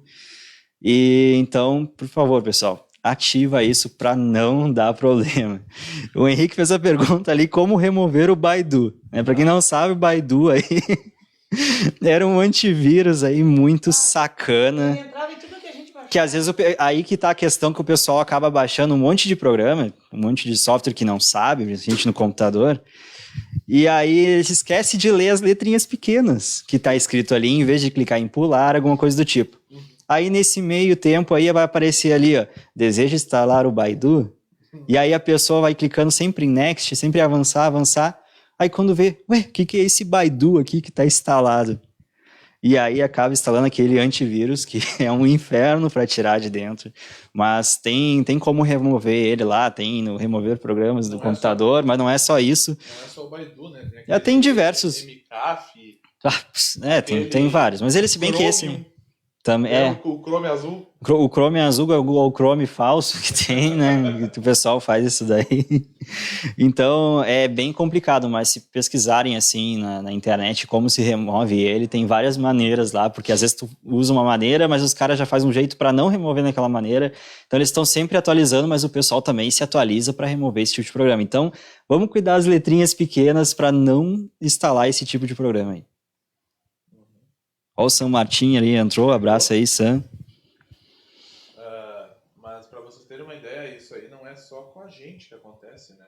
E então, por favor, pessoal, ativa isso para não dar problema. O Henrique fez a pergunta ali, como remover o Baidu. Para quem não sabe, o Baidu aí era um antivírus aí muito sacana. Que às vezes, aí que tá a questão que o pessoal acaba baixando um monte de programa, um monte de software que não sabe, a gente no computador, e aí ele se esquece de ler as letrinhas pequenas que tá escrito ali, em vez de clicar em pular, alguma coisa do tipo. Aí nesse meio tempo aí vai aparecer ali, ó, deseja instalar o Baidu? E aí a pessoa vai clicando sempre em next, sempre avançar, aí quando vê, o que é esse Baidu aqui que tá instalado? E aí acaba instalando aquele antivírus que é um inferno para tirar de dentro. Mas tem como remover ele lá, tem remover programas do computador, mas não é só isso. Não é só o Baidu, né? Tem diversos. MCAF. Tem vários. Mas ele, se bem Chrome, que esse... Também o Chrome azul. O Chrome azul é o Chrome falso que tem, né? Que o pessoal faz isso daí. Então, é bem complicado, mas se pesquisarem assim na internet como se remove ele, tem várias maneiras lá, porque às vezes tu usa uma maneira, mas os caras já fazem um jeito para não remover naquela maneira. Então, eles estão sempre atualizando, mas o pessoal também se atualiza para remover esse tipo de programa. Então, vamos cuidar das letrinhas pequenas para não instalar esse tipo de programa aí. Ó, o Sam Martin ali entrou, abraço aí, Sam. Mas para vocês terem uma ideia, isso aí não é só com a gente que acontece, né?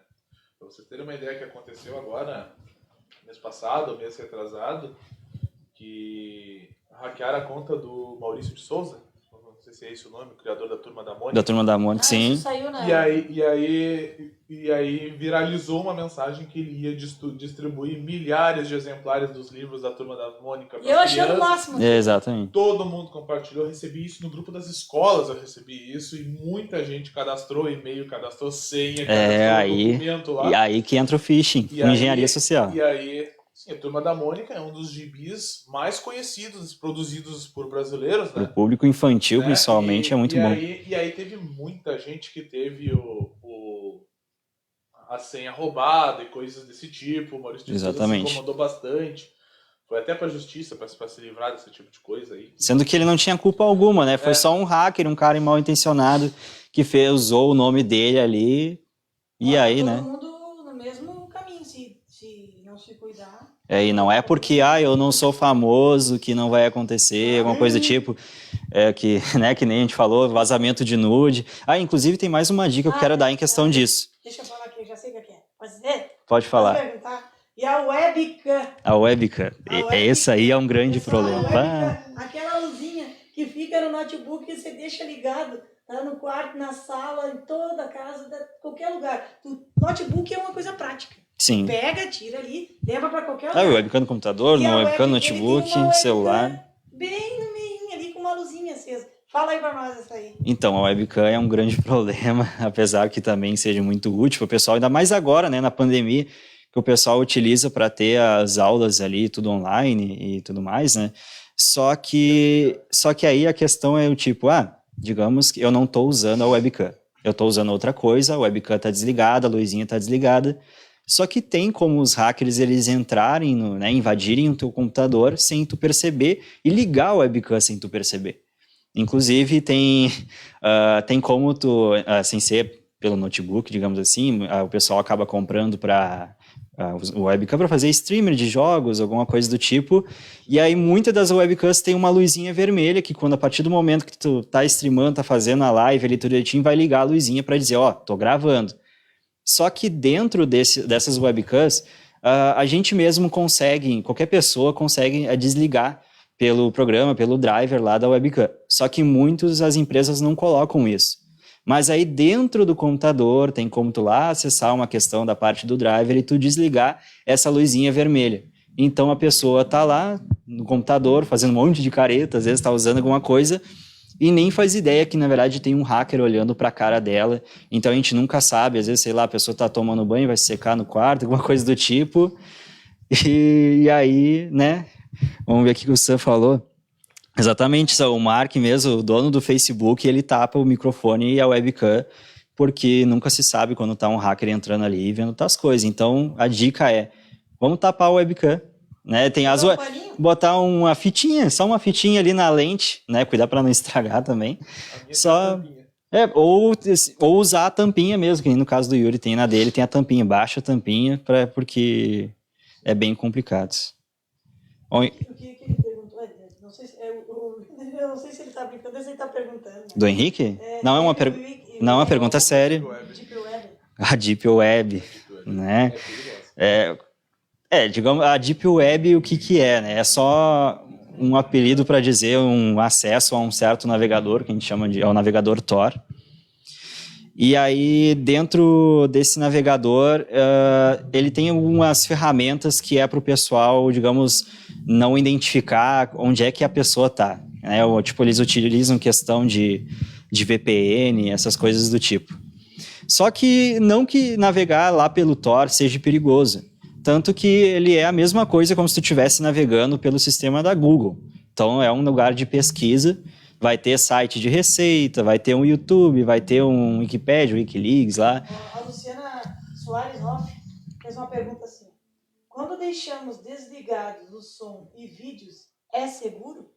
Para vocês terem uma ideia que aconteceu agora, mês passado, mês retrasado, que hackearam a conta do Maurício de Souza, não sei se é esse o nome, o criador da Turma da Mônica. Da Turma da Mônica, sim. Isso saiu, né? E aí viralizou uma mensagem que ele ia distribuir milhares de exemplares dos livros da Turma da Mônica. E eu achando o máximo. Exatamente. Todo mundo compartilhou, eu recebi isso no grupo das escolas, eu recebi isso, e muita gente cadastrou e-mail, cadastrou senha, cadastrou documento lá. E aí que entra o phishing, engenharia social. E aí, sim, a Turma da Mônica é um dos gibis mais conhecidos, produzidos por brasileiros, né? O público infantil, principalmente, é muito bom. E aí teve muita gente que teve a senha roubada e coisas desse tipo. O Maurício de Souza se incomodou bastante. Foi até pra justiça para se livrar desse tipo de coisa aí. Sendo que ele não tinha culpa alguma, né? Foi só um hacker, um cara mal intencionado que usou o nome dele ali. E aí, todo né? Todo mundo no mesmo caminho, se não se cuidar. E não é porque eu não sou famoso que não vai acontecer, alguma coisa do tipo, que nem a gente falou, vazamento de nude. Inclusive tem mais uma dica que eu quero dar em questão disso. Deixa eu falar aqui, eu já sei o que é. Pode dizer? Pode falar. Pode perguntar. E a webcam. A webcam. Esse aí é um grande problema. Webcam, aquela luzinha que fica no notebook e você deixa ligado. Tá no quarto, na sala, em toda a casa, qualquer lugar. O notebook é uma coisa prática. Sim. Pega, tira ali, leva para qualquer lugar. Webcam no computador, no webcam no notebook, celular. Bem no meio ali, com uma luzinha acesa. Fala aí para nós essa aí. Então, a webcam é um grande problema, apesar que também seja muito útil para o pessoal, ainda mais agora, né, na pandemia, que o pessoal utiliza para ter as aulas ali, tudo online e tudo mais, né? Só que aí a questão é o tipo, digamos que eu não estou usando a webcam, eu estou usando outra coisa, a webcam está desligada, a luzinha está desligada, só que tem como os hackers eles entrarem, invadirem o teu computador sem tu perceber e ligar a webcam sem tu perceber. Inclusive tem como tu, sem ser pelo notebook, digamos assim, o pessoal acaba comprando para o webcam para fazer streamer de jogos, alguma coisa do tipo, e aí muitas das webcams tem uma luzinha vermelha que quando a partir do momento que tu tá streamando, tá fazendo a live ali tudo direitinho, vai ligar a luzinha para dizer, tô gravando. Só que dentro dessas webcams, a gente mesmo consegue, qualquer pessoa consegue desligar pelo programa, pelo driver lá da webcam. Só que as empresas não colocam isso. Mas aí dentro do computador tem como tu lá acessar uma questão da parte do driver e tu desligar essa luzinha vermelha. Então a pessoa tá lá no computador fazendo um monte de careta, às vezes tá usando alguma coisa e nem faz ideia que na verdade tem um hacker olhando para a cara dela. Então a gente nunca sabe, às vezes, sei lá, a pessoa tá tomando banho, vai se secar no quarto, alguma coisa do tipo. E aí, né? Vamos ver o que o Sam falou. Exatamente, o Mark mesmo, o dono do Facebook, ele tapa o microfone e a webcam, porque nunca se sabe quando tá um hacker entrando ali e vendo outras coisas. Então, a dica é, vamos tapar a webcam, né? Tem botar uma fitinha, só uma fitinha ali na lente, né? Cuidar para não estragar também. Só ou usar a tampinha mesmo, que no caso do Yuri tem na dele, tem a tampinha, baixa a tampinha, porque é bem complicado. O que ele perguntou? Eu não sei se ele está brincando ou se ele está perguntando. Né? Do Henrique? Não, é uma pergunta séria. Deep Web. A Deep Web, né? Digamos, a Deep Web, o que é, né? É só um apelido para dizer um acesso a um certo navegador, que a gente chama é o navegador Tor. E aí, dentro desse navegador, ele tem algumas ferramentas que é para o pessoal, digamos, não identificar onde é que a pessoa está. Né? Tipo, eles utilizam questão de VPN, essas coisas do tipo. Só que não que navegar lá pelo Tor seja perigoso. Tanto que ele é a mesma coisa como se tu estivesse navegando pelo sistema da Google. Então, é um lugar de pesquisa. Vai ter site de receita, vai ter um YouTube, vai ter um Wikipedia, Wikileaks lá. A Luciana Soares Hoff fez uma pergunta assim. Quando deixamos desligados o som e vídeos, é seguro?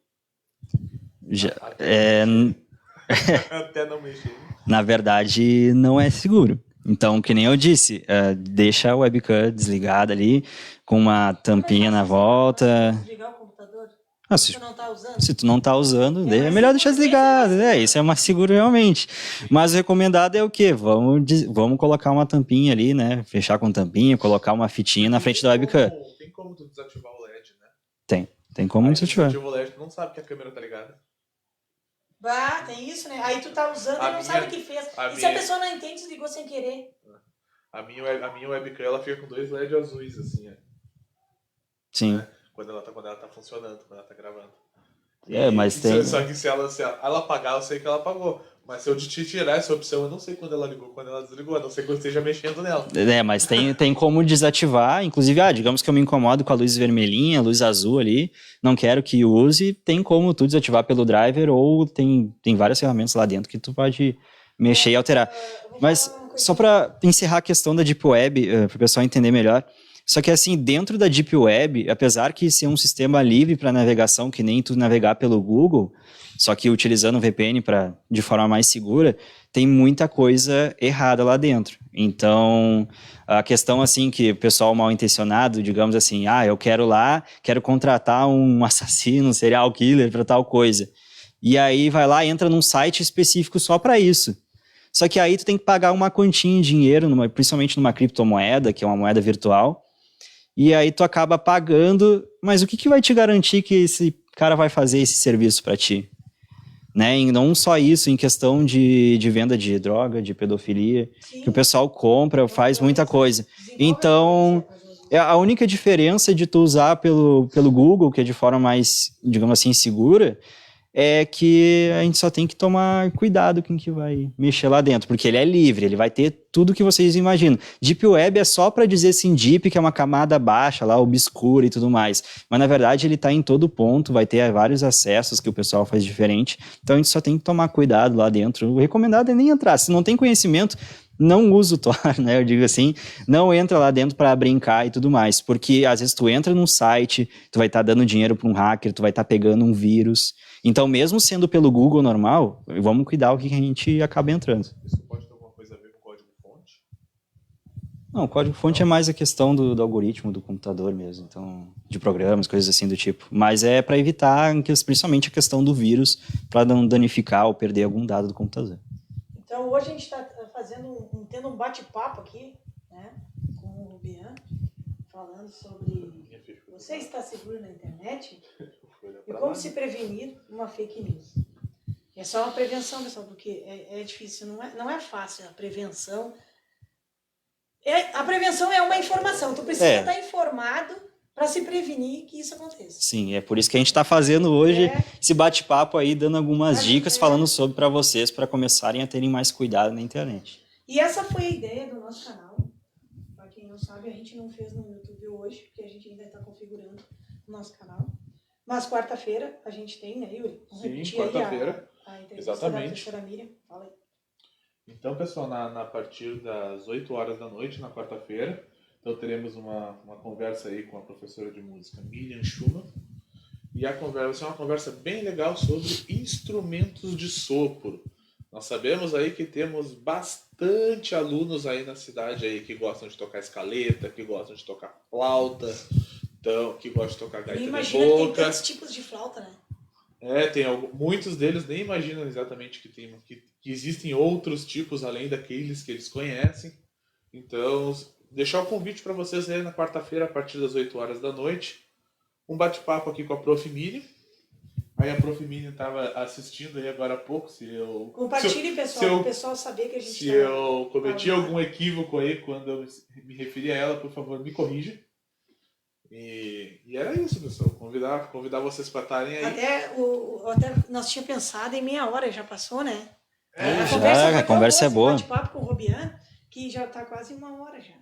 Até não mexer. Na verdade, não é seguro. Então, que nem eu disse, deixa a webcam desligada ali, com uma tampinha na volta. Desligar o computador? Se tu não tá usando. Se tu não tá usando, é melhor deixar desligado, isso é mais seguro realmente. Mas o recomendado é o quê? Vamos colocar uma tampinha ali, né? Fechar com tampinha, colocar uma fitinha na frente da webcam. Tem como tu desativar o LED, né? Tem como desativar. Desativa o LED, tu não sabe que a câmera tá ligada. Bah, tem isso, né? Aí tu tá usando e não sabe o que fez. Se a pessoa não entende, desligou sem querer. A minha webcam, ela fica com 2 LED azuis, assim, Sim. Né? Quando ela tá funcionando, quando ela tá gravando. Mas tem... Só que se ela apagar, eu sei que ela apagou. Mas se eu tirar essa opção, eu não sei quando ela ligou, quando ela desligou, a não ser que eu esteja mexendo nela. Mas tem como desativar, inclusive, digamos que eu me incomodo com a luz vermelhinha, a luz azul ali, não quero que use, tem como tu desativar pelo driver ou tem várias ferramentas lá dentro que tu pode mexer e alterar. Mas só para encerrar a questão da Deep Web, para o pessoal entender melhor, só que assim, dentro da Deep Web, apesar que ser um sistema livre para navegação, que nem tu navegar pelo Google, só que utilizando o VPN de forma mais segura, tem muita coisa errada lá dentro. Então, a questão assim que o pessoal mal intencionado, digamos assim, eu quero contratar um assassino, um serial killer para tal coisa. E aí vai lá, entra num site específico só para isso. Só que aí tu tem que pagar uma quantia em dinheiro, principalmente numa criptomoeda, que é uma moeda virtual, e aí tu acaba pagando, mas o que vai te garantir que esse cara vai fazer esse serviço para ti? Né? E não só isso, em questão de venda de droga, de pedofilia, que o pessoal compra, faz muita coisa. Então, a única diferença de tu usar pelo Google, que é de forma mais, digamos assim, segura, é que a gente só tem que tomar cuidado com o que vai mexer lá dentro, porque ele é livre, ele vai ter tudo que vocês imaginam. Deep Web é só para dizer assim, Deep, que é uma camada baixa lá, obscura e tudo mais, mas na verdade ele está em todo ponto, vai ter vários acessos que o pessoal faz diferente, então a gente só tem que tomar cuidado lá dentro. O recomendado é nem entrar, se não tem conhecimento, não usa o Tor, né? Eu digo assim, não entra lá dentro para brincar e tudo mais, porque às vezes tu entra num site, tu vai estar dando dinheiro para um hacker, tu vai estar pegando um vírus. Então, mesmo sendo pelo Google normal, vamos cuidar o que a gente acaba entrando. Isso pode ter alguma coisa a ver com o código-fonte? Não, o código-fonte é mais a questão do algoritmo do computador mesmo, então, de programas, coisas assim do tipo. Mas é para evitar, principalmente a questão do vírus, para não danificar ou perder algum dado do computador. Então, hoje a gente está tendo um bate-papo aqui, né, com o Rubian, falando sobre você está seguro na internet e como se prevenir uma fake news. É só uma prevenção, pessoal, porque é difícil, não é fácil a prevenção. A prevenção é uma informação, tu precisa estar informado para se prevenir que isso aconteça. Sim, é por isso que a gente está fazendo hoje esse bate-papo aí, dando algumas dicas, falando sobre para vocês, para começarem a terem mais cuidado na internet. E essa foi a ideia do nosso canal. Para quem não sabe, a gente não fez no YouTube hoje, porque a gente ainda está configurando o nosso canal. Mas quarta-feira a gente tem, né, Yuri? Sim, quarta-feira. Exatamente. Da professora Miriam. Fala aí. Então, pessoal, a partir das 8 horas da noite, na quarta-feira, então teremos uma conversa aí com a professora de música Miriam Schumann. E a conversa vai ser uma conversa bem legal sobre instrumentos de sopro. Nós sabemos aí que temos bastante alunos aí na cidade aí que gostam de tocar escaleta, que gostam de tocar flauta, então, que gostam de tocar gaita de boca. Imagina que tem tantos tipos de flauta, né? Tem muitos deles nem imaginam exatamente que existem outros tipos além daqueles que eles conhecem. Então, deixar o convite para vocês aí na quarta-feira, a partir das 8 horas da noite. Um bate-papo aqui com a Prof. Miriam. Aí a Prof. Miriam estava assistindo aí agora há pouco. Compartilhe, pessoal, o pessoal saber que a gente Se eu cometi algum equívoco aí quando eu me referi a ela, por favor, me corrija. E era isso, pessoal. Convidar vocês para estarem aí. Até nós tínhamos pensado em meia hora, já passou, né? A conversa é boa. Bate-papo com o Rubian, que já está quase uma hora já.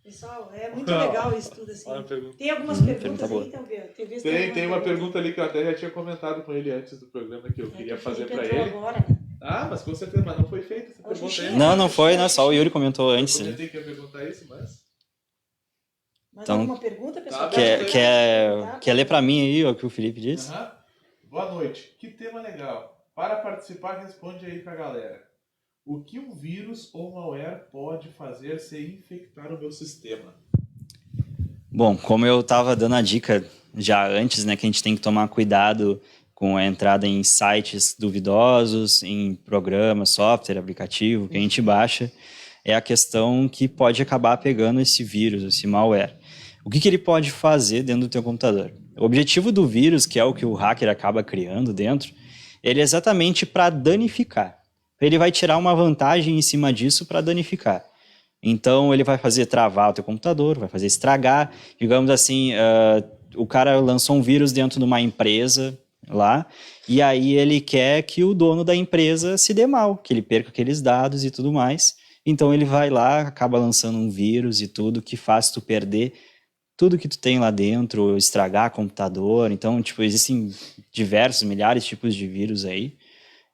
Pessoal, é muito legal isso tudo assim. Tem algumas perguntas aí, então, tem uma pergunta ali que eu até já tinha comentado com ele antes do programa que eu queria fazer para ele. Agora, né? Mas com certeza, mas não foi feita essa pergunta aí. Não foi, né? Só o Yuri comentou antes. Eu comentei que ia perguntar isso, mas... Então, alguma pergunta, pessoal? Quer ler para mim aí o que o Felipe disse? Boa noite. Que tema legal. Para participar, responde aí pra galera. O que um vírus ou malware pode fazer se infectar o meu sistema? Bom, como eu estava dando a dica já antes, né, que a gente tem que tomar cuidado com a entrada em sites duvidosos, em programas, software, aplicativo que a gente baixa, é a questão que pode acabar pegando esse vírus, esse malware. O que ele pode fazer dentro do teu computador? O objetivo do vírus, que é o que o hacker acaba criando dentro, ele é exatamente para danificar. Ele vai tirar uma vantagem em cima disso para danificar. Então, ele vai fazer travar o teu computador, vai fazer estragar. Digamos assim, o cara lançou um vírus dentro de uma empresa lá, e aí ele quer que o dono da empresa se dê mal, que ele perca aqueles dados e tudo mais. Então ele vai lá, acaba lançando um vírus e tudo que faz tu perder tudo que tu tem lá dentro, estragar computador. Então, tipo, existem diversos, milhares de tipos de vírus aí.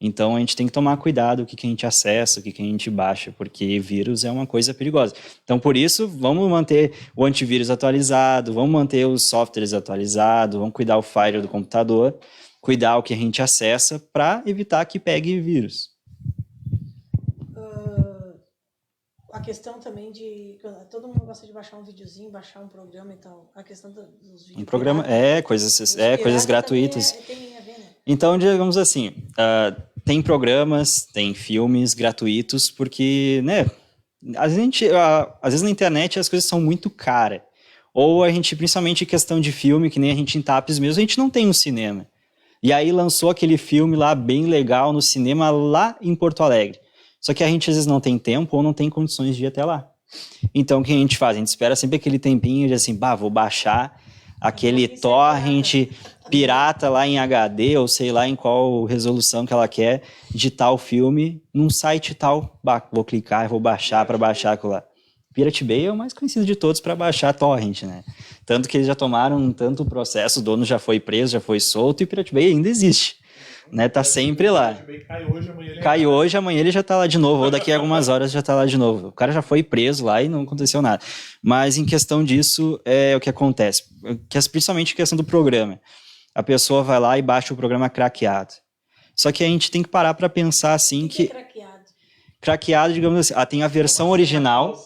Então a gente tem que tomar cuidado o que a gente acessa, o que a gente baixa, porque vírus é uma coisa perigosa. Então por isso, vamos manter o antivírus atualizado, vamos manter os softwares atualizados, vamos cuidar o firewall do computador, cuidar o que a gente acessa para evitar que pegue vírus. A questão também de... Todo mundo gosta de baixar um videozinho, baixar um programa e tal. A questão dos vídeos... Um programa, coisas gratuitas. Tem a ver, né? Então, digamos assim, tem programas, tem filmes gratuitos, porque, né, às vezes na internet as coisas são muito caras. Ou a gente, principalmente em questão de filme, que nem a gente em Tapes mesmo, a gente não tem um cinema. E aí lançou aquele filme lá bem legal no cinema lá em Porto Alegre. Só que a gente às vezes não tem tempo ou não tem condições de ir até lá. Então o que a gente faz? A gente espera sempre aquele tempinho de assim, vou baixar aquele torrent pirata lá em HD, ou sei lá em qual resolução que ela quer, de tal filme, num site tal. Vou clicar e vou baixar para baixar aquilo lá. Pirate Bay é o mais conhecido de todos para baixar torrent, né? Tanto que eles já tomaram tanto processo, o dono já foi preso, já foi solto, e o Pirate Bay ainda existe. Né, tá sempre lá. Cai hoje, amanhã ele já tá lá de novo, ou daqui a algumas horas já tá lá de novo. O cara já foi preso lá e não aconteceu nada. Mas em questão disso, é o que acontece. Principalmente em questão do programa. A pessoa vai lá e baixa o programa craqueado. Só que a gente tem que parar para pensar assim que... craqueado? Craqueado, digamos assim, tem a versão original...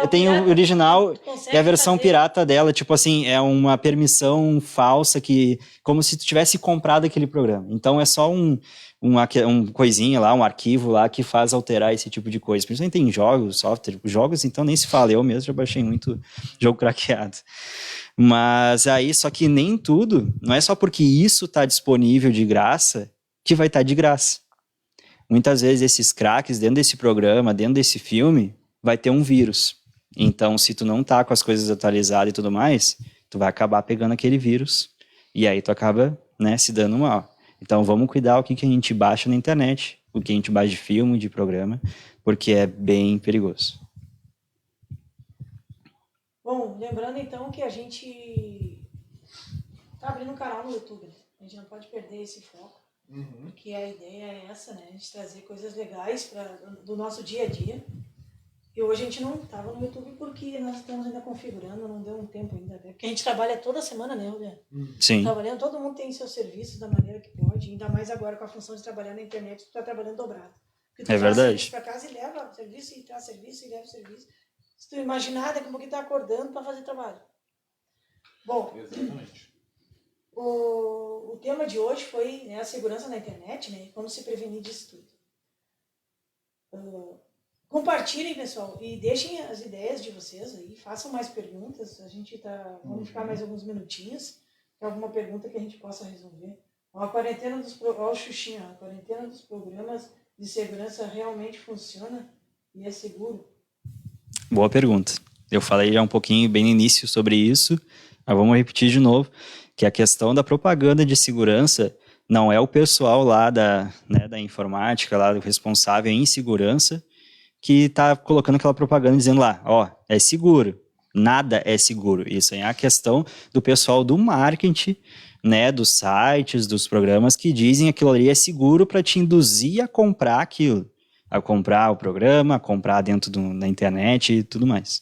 Tem o original e a versão pirata dela, tipo assim, é uma permissão falsa que, como se tu tivesse comprado aquele programa. Então é só um coisinha lá, um arquivo lá que faz alterar esse tipo de coisa. Principalmente tem jogos, software, jogos, então nem se fala. Eu mesmo já baixei muito jogo craqueado. Mas aí, só que nem tudo, não é só porque isso tá disponível de graça que vai estar de graça. Muitas vezes esses craques dentro desse programa, dentro desse filme, vai ter um vírus. Então, se tu não tá com as coisas atualizadas e tudo mais, tu vai acabar pegando aquele vírus e aí tu acaba, né, se dando mal. Então, vamos cuidar o que a gente baixa na internet, o que a gente baixa de filme, de programa, porque é bem perigoso. Bom, lembrando então que a gente tá abrindo um canal no YouTube. A gente não pode perder esse foco, porque a ideia é essa, né, a gente trazer coisas legais do nosso dia a dia. E hoje a gente não estava no YouTube porque nós estamos ainda configurando, não deu um tempo ainda. Porque a gente trabalha toda semana, né, Juliano? Sim. Trabalhando, todo mundo tem seu serviço da maneira que pode, ainda mais agora com a função de trabalhar na internet, tu está trabalhando dobrado. Porque tu é verdade. Serviço para casa e leva o serviço, e traz serviço, e leva o serviço. Se tu imaginar, daqui a pouco tá acordando para fazer trabalho. Bom, exatamente. O tema de hoje foi, né, a segurança na internet, né, e como se prevenir disso tudo. Compartilhem, pessoal, e deixem as ideias de vocês aí, façam mais perguntas, vamos ficar mais alguns minutinhos, para alguma pergunta que a gente possa resolver. A quarentena dos programas de segurança realmente funciona e é seguro? Boa pergunta. Eu falei já um pouquinho bem no início sobre isso, mas vamos repetir de novo, que a questão da propaganda de segurança não é o pessoal lá da informática, lá do responsável em segurança, que está colocando aquela propaganda dizendo lá, é seguro. Nada é seguro. Isso aí é a questão do pessoal do marketing, né, dos sites, dos programas que dizem aquilo ali é seguro para te induzir a comprar aquilo. A comprar o programa, a comprar dentro da internet e tudo mais.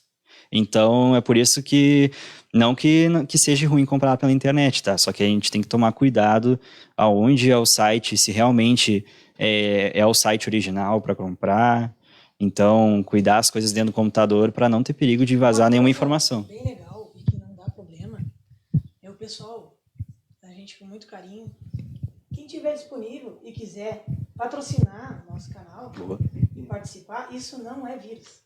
Então, é por isso que, não que seja ruim comprar pela internet, tá? Só que a gente tem que tomar cuidado aonde é o site, se realmente é o site original para comprar. Então, cuidar as coisas dentro do computador para não ter perigo de vazar nenhuma informação. Bem legal e que não dá problema é o pessoal estiver disponível e quiser patrocinar o nosso canal e participar, isso não é vírus.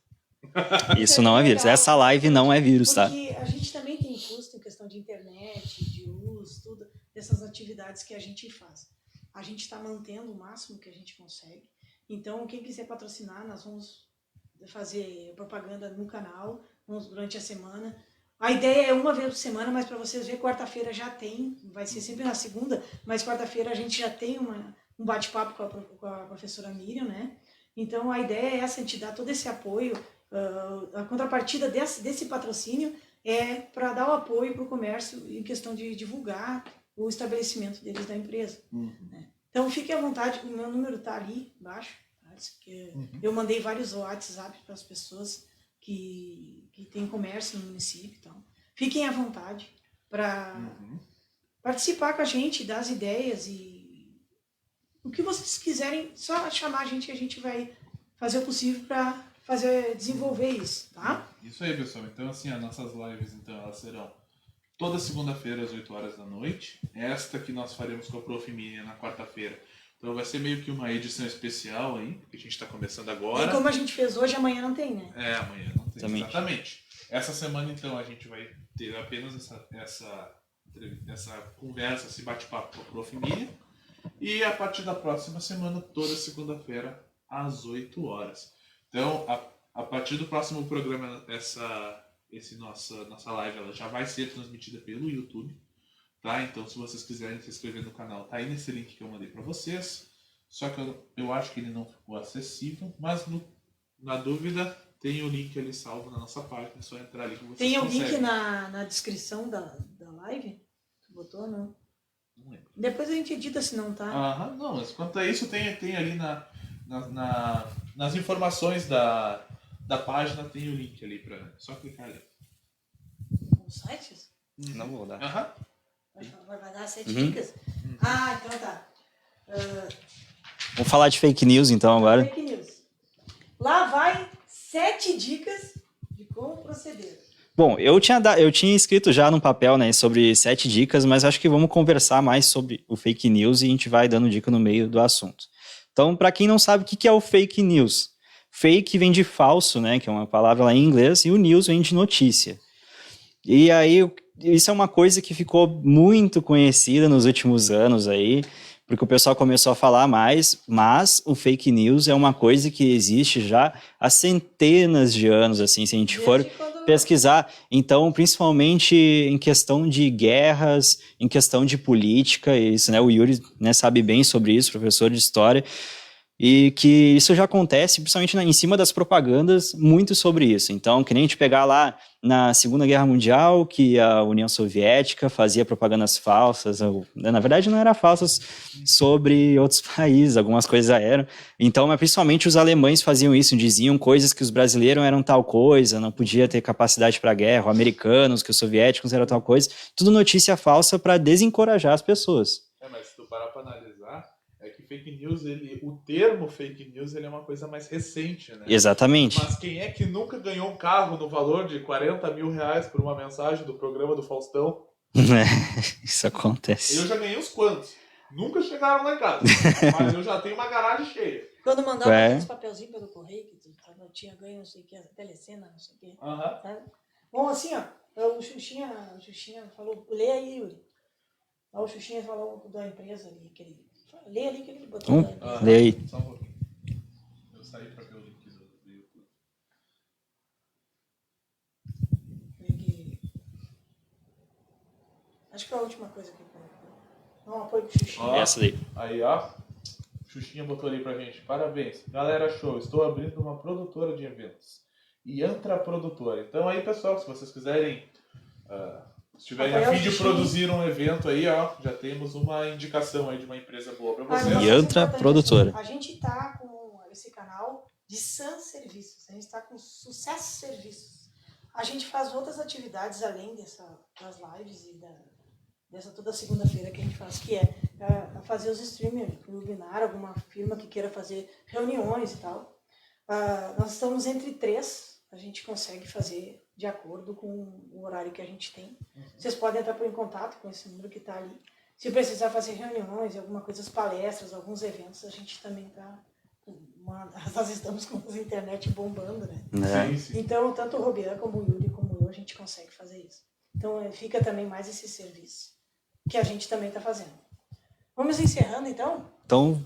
Isso não é vírus. Essa live não é vírus, tá? Porque a gente também tem custo em questão de internet, de luz, tudo, dessas atividades que a gente faz. A gente está mantendo o máximo que a gente consegue. Então, quem quiser patrocinar, nós vamos fazer propaganda no canal, vamos durante a semana. A ideia é uma vez por semana, mas para vocês verem, quarta-feira já tem, vai ser sempre na segunda, mas quarta-feira a gente já tem um bate-papo com a professora Miriam, né? Então, a ideia é essa, a gente dar todo esse apoio. A contrapartida desse patrocínio é para dar o apoio para o comércio em questão de divulgar o estabelecimento deles da empresa. Né? Então, fique à vontade, o meu número está ali embaixo. Tá? Eu mandei vários WhatsApp para as pessoas que têm comércio no município. Então, fiquem à vontade para participar com a gente, dar as ideias e o que vocês quiserem, só chamar a gente que a gente vai fazer o possível para desenvolver isso, tá? Isso aí, pessoal. Então, assim, as nossas lives, então, elas serão toda segunda-feira às 8 horas da noite. Esta que nós faremos com a Prof. Miriam na quarta-feira. Então vai ser meio que uma edição especial aí, que a gente está começando agora. E como a gente fez hoje, amanhã não tem, né? Amanhã não tem. Também. Exatamente. Essa semana, então, a gente vai ter apenas essa conversa, esse bate-papo com a Prof. Miriam. E a partir da próxima semana, toda segunda-feira, às 8 horas. Então, a partir do próximo programa, nossa live ela já vai ser transmitida pelo YouTube. Tá? Então, se vocês quiserem se inscrever no canal, tá aí nesse link que eu mandei para vocês. Só que eu acho que ele não ficou acessível, mas na dúvida, tem o link ali salvo na nossa página, é só entrar ali que vocês tem o conseguem. link na descrição da live? Tu botou, não? Não lembro. Depois a gente edita se não tá. Não, mas quanto a isso, tem ali nas informações da página, tem o link ali, só clicar ali. Os sites? Não vou dar. Vai dar 7 dicas? Então tá. Vamos falar de fake news então agora. Fake news. Lá vai 7 dicas de como proceder. Bom, eu tinha escrito já no papel, né, sobre 7 dicas, mas acho que vamos conversar mais sobre o fake news e a gente vai dando dica no meio do assunto. Então, para quem não sabe o que é o fake news, fake vem de falso, né, que é uma palavra lá em inglês, e o news vem de notícia. E aí, isso é uma coisa que ficou muito conhecida nos últimos anos aí, porque o pessoal começou a falar mais, mas o fake news é uma coisa que existe já há centenas de anos, assim, se a gente for pesquisar. Então, principalmente em questão de guerras, em questão de política, isso, né, o Yuri, né, sabe bem sobre isso, professor de história, e que isso já acontece, principalmente em cima das propagandas, muito sobre isso. Então, que nem a gente pegar lá na Segunda Guerra Mundial, que a União Soviética fazia propagandas falsas, na verdade não eram falsas, sobre outros países, algumas coisas eram. Então, mas principalmente os alemães faziam isso, diziam coisas que os brasileiros eram tal coisa, não podia ter capacidade para guerra, os americanos, que os soviéticos eram tal coisa, tudo notícia falsa para desencorajar as pessoas. Mas se tu parar para analisar, fake news, o termo fake news ele é uma coisa mais recente, né? Exatamente. Mas quem é que nunca ganhou um carro no valor de 40 mil reais por uma mensagem do programa do Faustão? Isso acontece. Eu já ganhei uns quantos. Nunca chegaram lá em casa, mas eu já tenho uma garagem cheia. Quando mandava uns papelzinhos pelo correio, que tu tinha ganho, não sei o que, a telecena, não sei o que. Sabe? Bom, assim, ó, o Xuxinha falou, lê aí, Yuri. O Xuxinha falou da empresa ali, que ele... Lê ali que ele botou. Lê aí. Só um pouquinho. Eu saí para ver o link do YouTube. Acho que foi a última coisa que eu coloquei. Não, apoio pro Xuxinha. Essa daí. Aí, ó. Xuxinha botou ali pra gente. Parabéns. Galera, show. Estou abrindo uma produtora de eventos. Yantra Produtora. Então aí, pessoal, se vocês quiserem... se tiverem a fim de produzir um evento aí, ó, já temos uma indicação aí de uma empresa boa para vocês. Yantra Produtora. A gente tá com esse canal de Sun Serviços, a gente tá com Sucesso Serviços. A gente faz outras atividades além das lives e dessa toda segunda-feira que a gente faz, que é fazer os streamers, no webinar, alguma firma que queira fazer reuniões e tal. Nós estamos entre 3, a gente consegue fazer de acordo com o horário que a gente tem. Vocês podem entrar em contato com esse número que está ali Se precisar fazer reuniões, alguma coisa, as palestras, alguns eventos, a gente também está... Nós estamos com a internet bombando, né? Sim, sim. Então, tanto o Robian como o Yuri como eu, a gente consegue fazer isso. Então, fica também mais esse serviço que a gente também está fazendo. Vamos encerrando, então? Então,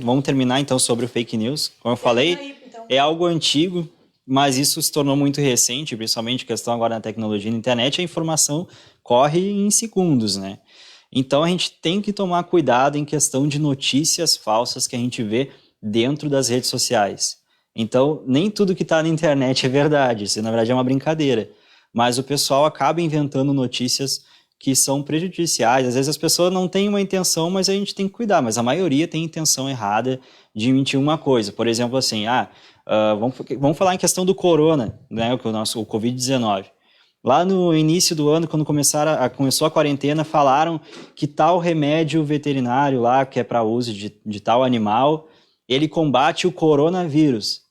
vamos terminar, então, sobre o fake news. Como eu falei, Aí, então. é algo antigo, mas isso se tornou muito recente, principalmente questão agora na tecnologia e na internet, a informação corre em segundos, né? Então, a gente tem que tomar cuidado em questão de notícias falsas que a gente vê dentro das redes sociais. Então, nem tudo que está na internet é verdade, isso na verdade é uma brincadeira. Mas o pessoal acaba inventando notícias que são prejudiciais. Às vezes as pessoas não têm uma intenção, mas a gente tem que cuidar. Mas a maioria tem intenção errada de mentir uma coisa. Por exemplo, assim, vamos falar em questão do corona, né, o Covid-19. Lá no início do ano, quando começou a quarentena, falaram que tal remédio veterinário lá, que é para uso de tal animal, ele combate o coronavírus.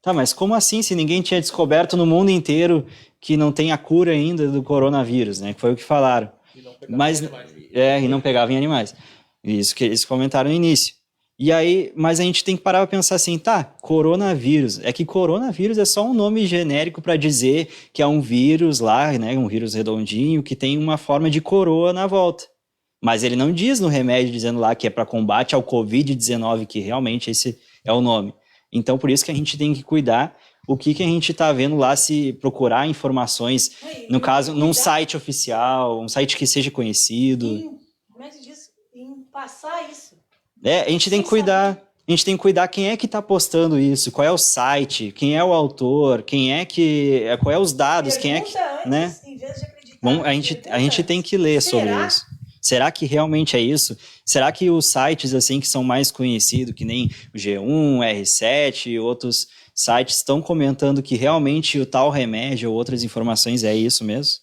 Tá, mas como assim, se ninguém tinha descoberto no mundo inteiro que não tem a cura ainda do coronavírus, né? Que foi o que falaram. E não pegava em animais. E não pegava em animais. Isso que eles comentaram no início. E aí, mas a gente tem que parar para pensar assim, tá, coronavírus. É que coronavírus é só um nome genérico para dizer que é um vírus lá, né? Um vírus redondinho que tem uma forma de coroa na volta. Mas ele não diz no remédio dizendo lá que é para combate ao Covid-19, que realmente esse é o nome. Então, por isso que a gente tem que cuidar o que a gente está vendo lá, se procurar informações, no caso, num site oficial, um site que seja conhecido. Como é que diz? Em passar isso. A gente tem que cuidar. A gente tem que cuidar quem é que está postando isso, qual é o site, quem é o autor, qual é os dados, quem é que, antes, né? Em vez de acreditar, A gente tem que ler sobre isso. Será que realmente é isso? Será que os sites assim que são mais conhecidos, que nem o G1, R7 e outros sites, estão comentando que realmente o tal remédio ou outras informações é isso mesmo?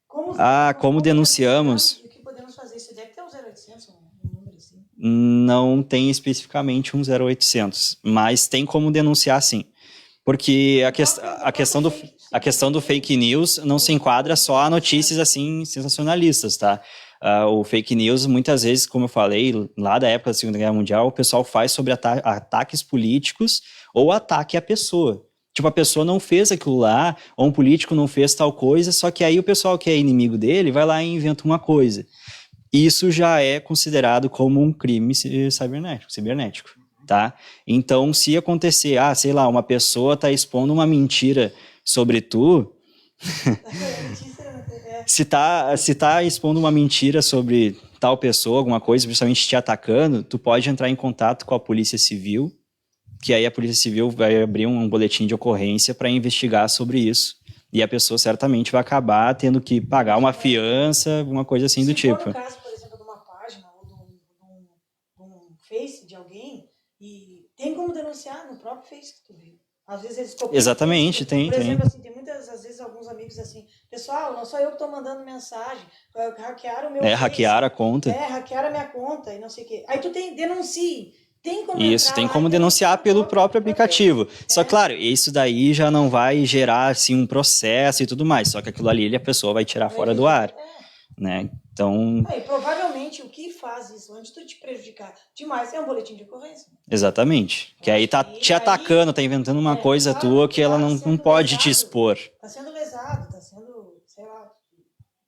Como denunciamos? O que podemos fazer? Isso deve ter um 0800, um número assim. Não tem especificamente um 0800, mas tem como denunciar sim. Porque a questão do fake news não se enquadra só a notícias assim sensacionalistas, tá? O fake news, muitas vezes, como eu falei, lá da época da Segunda Guerra Mundial, o pessoal faz sobre ataques políticos ou ataque à pessoa. Tipo, a pessoa não fez aquilo lá, ou um político não fez tal coisa, só que aí o pessoal que é inimigo dele vai lá e inventa uma coisa. Isso já é considerado como um crime cibernético, tá? Então, se acontecer, sei lá, uma pessoa tá expondo uma mentira sobre tu... Se tá expondo uma mentira sobre tal pessoa, alguma coisa, principalmente te atacando, tu pode entrar em contato com a Polícia Civil, que aí a Polícia Civil vai abrir um boletim de ocorrência para investigar sobre isso. E a pessoa certamente vai acabar tendo que pagar uma fiança, alguma coisa assim do tipo. Se for no caso, por exemplo, de uma página ou de um Face de alguém, e tem como denunciar no próprio Face que tu viu. Às vezes eles copiam. Exatamente, por exemplo, assim, tem muitas, às vezes, alguns amigos assim, pessoal, não sou eu que estou mandando mensagem, hackearam o meu Face. Hackearam a conta. Hackearam a minha conta e não sei o quê. Aí tu denuncie. Tem como tem como denunciar pelo próprio aplicativo. Só claro, isso daí já não vai gerar assim um processo e tudo mais, só que aquilo ali a pessoa vai tirar fora do ar, né? Então, e provavelmente o que faz isso, antes de tu te prejudicar demais, é um boletim de ocorrência. Exatamente. Que aí tá te atacando, tá inventando uma coisa tua que ela não pode te expor. Tá sendo lesado, tá sendo, sei lá,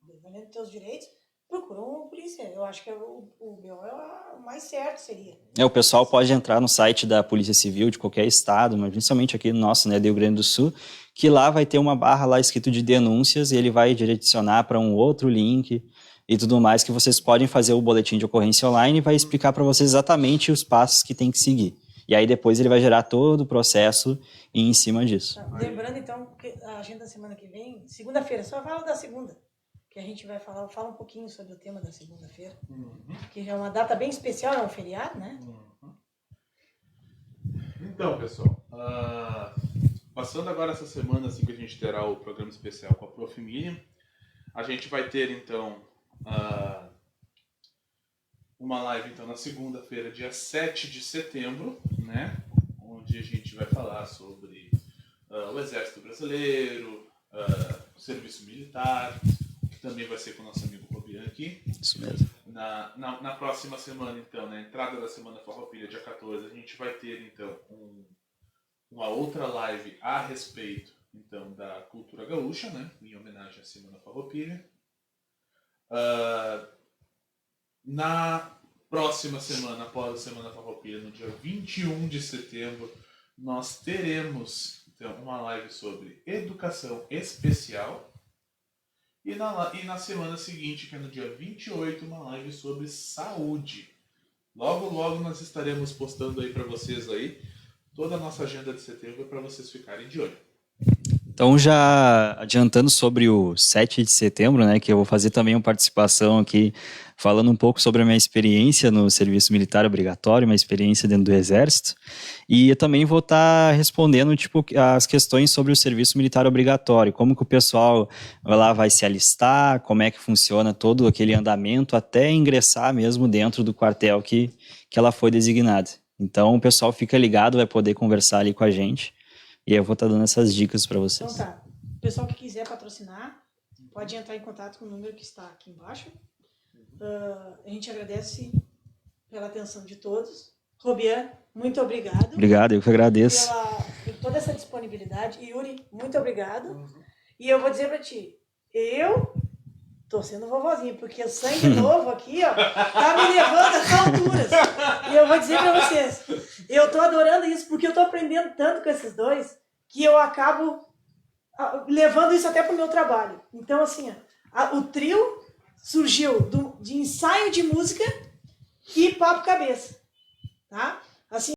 defendendo teus direitos. Procura uma polícia. Eu acho que o BO é o mais certo, seria. O pessoal pode entrar no site da Polícia Civil de qualquer estado, mas principalmente aqui no nosso, né, do Rio Grande do Sul, que lá vai ter uma barra lá escrito de denúncias e ele vai direcionar para um outro link e tudo mais, que vocês podem fazer o boletim de ocorrência online e vai explicar para vocês exatamente os passos que tem que seguir. E aí depois ele vai gerar todo o processo em cima disso. Lembrando, então, que a agenda da semana que vem, segunda-feira, só fala da segunda. Que a gente vai fala um pouquinho sobre o tema da segunda-feira, que é uma data bem especial, é um feriado, né? Então, pessoal, passando agora essa semana, assim que a gente terá o programa especial com a Prof. Miriam, a gente vai ter, então, uma live, então, na segunda-feira, dia 7 de setembro, né? Onde a gente vai falar sobre o Exército Brasileiro, o Serviço Militar, também vai ser com o nosso amigo Robian aqui. Isso mesmo. Na próxima semana, então, na entrada da Semana Farroupilha, dia 14, a gente vai ter, então, uma outra live a respeito, então, da cultura gaúcha, né? Em homenagem à Semana Farroupilha. Na próxima semana, após a Semana Farroupilha, no dia 21 de setembro, nós teremos, então, uma live sobre educação especial. E na semana seguinte, que é no dia 28, uma live sobre saúde. Logo, logo nós estaremos postando aí para vocês aí toda a nossa agenda de setembro para vocês ficarem de olho. Então, já adiantando sobre o 7 de setembro, né, que eu vou fazer também uma participação aqui, falando um pouco sobre a minha experiência no serviço militar obrigatório, uma experiência dentro do Exército, e eu também vou estar respondendo, tipo, as questões sobre o serviço militar obrigatório, como que o pessoal lá vai se alistar, como é que funciona todo aquele andamento até ingressar mesmo dentro do quartel que ela foi designada. Então, o pessoal fica ligado, vai poder conversar ali com a gente. E eu vou estar dando essas dicas para vocês. Então tá. O pessoal que quiser patrocinar, pode entrar em contato com o número que está aqui embaixo. A gente agradece pela atenção de todos. Robian, muito obrigado. Obrigado, eu que agradeço. Por toda essa disponibilidade. Yuri, muito obrigado. E eu vou dizer para ti, eu tô sendo vovozinha, porque o sangue novo aqui, ó, tá me levando às alturas. E eu vou dizer para vocês, eu tô adorando isso, porque eu tô aprendendo tanto com esses dois, que eu acabo levando isso até pro meu trabalho. Então, assim, ó, o trio surgiu de ensaio de música e papo cabeça, tá? Assim,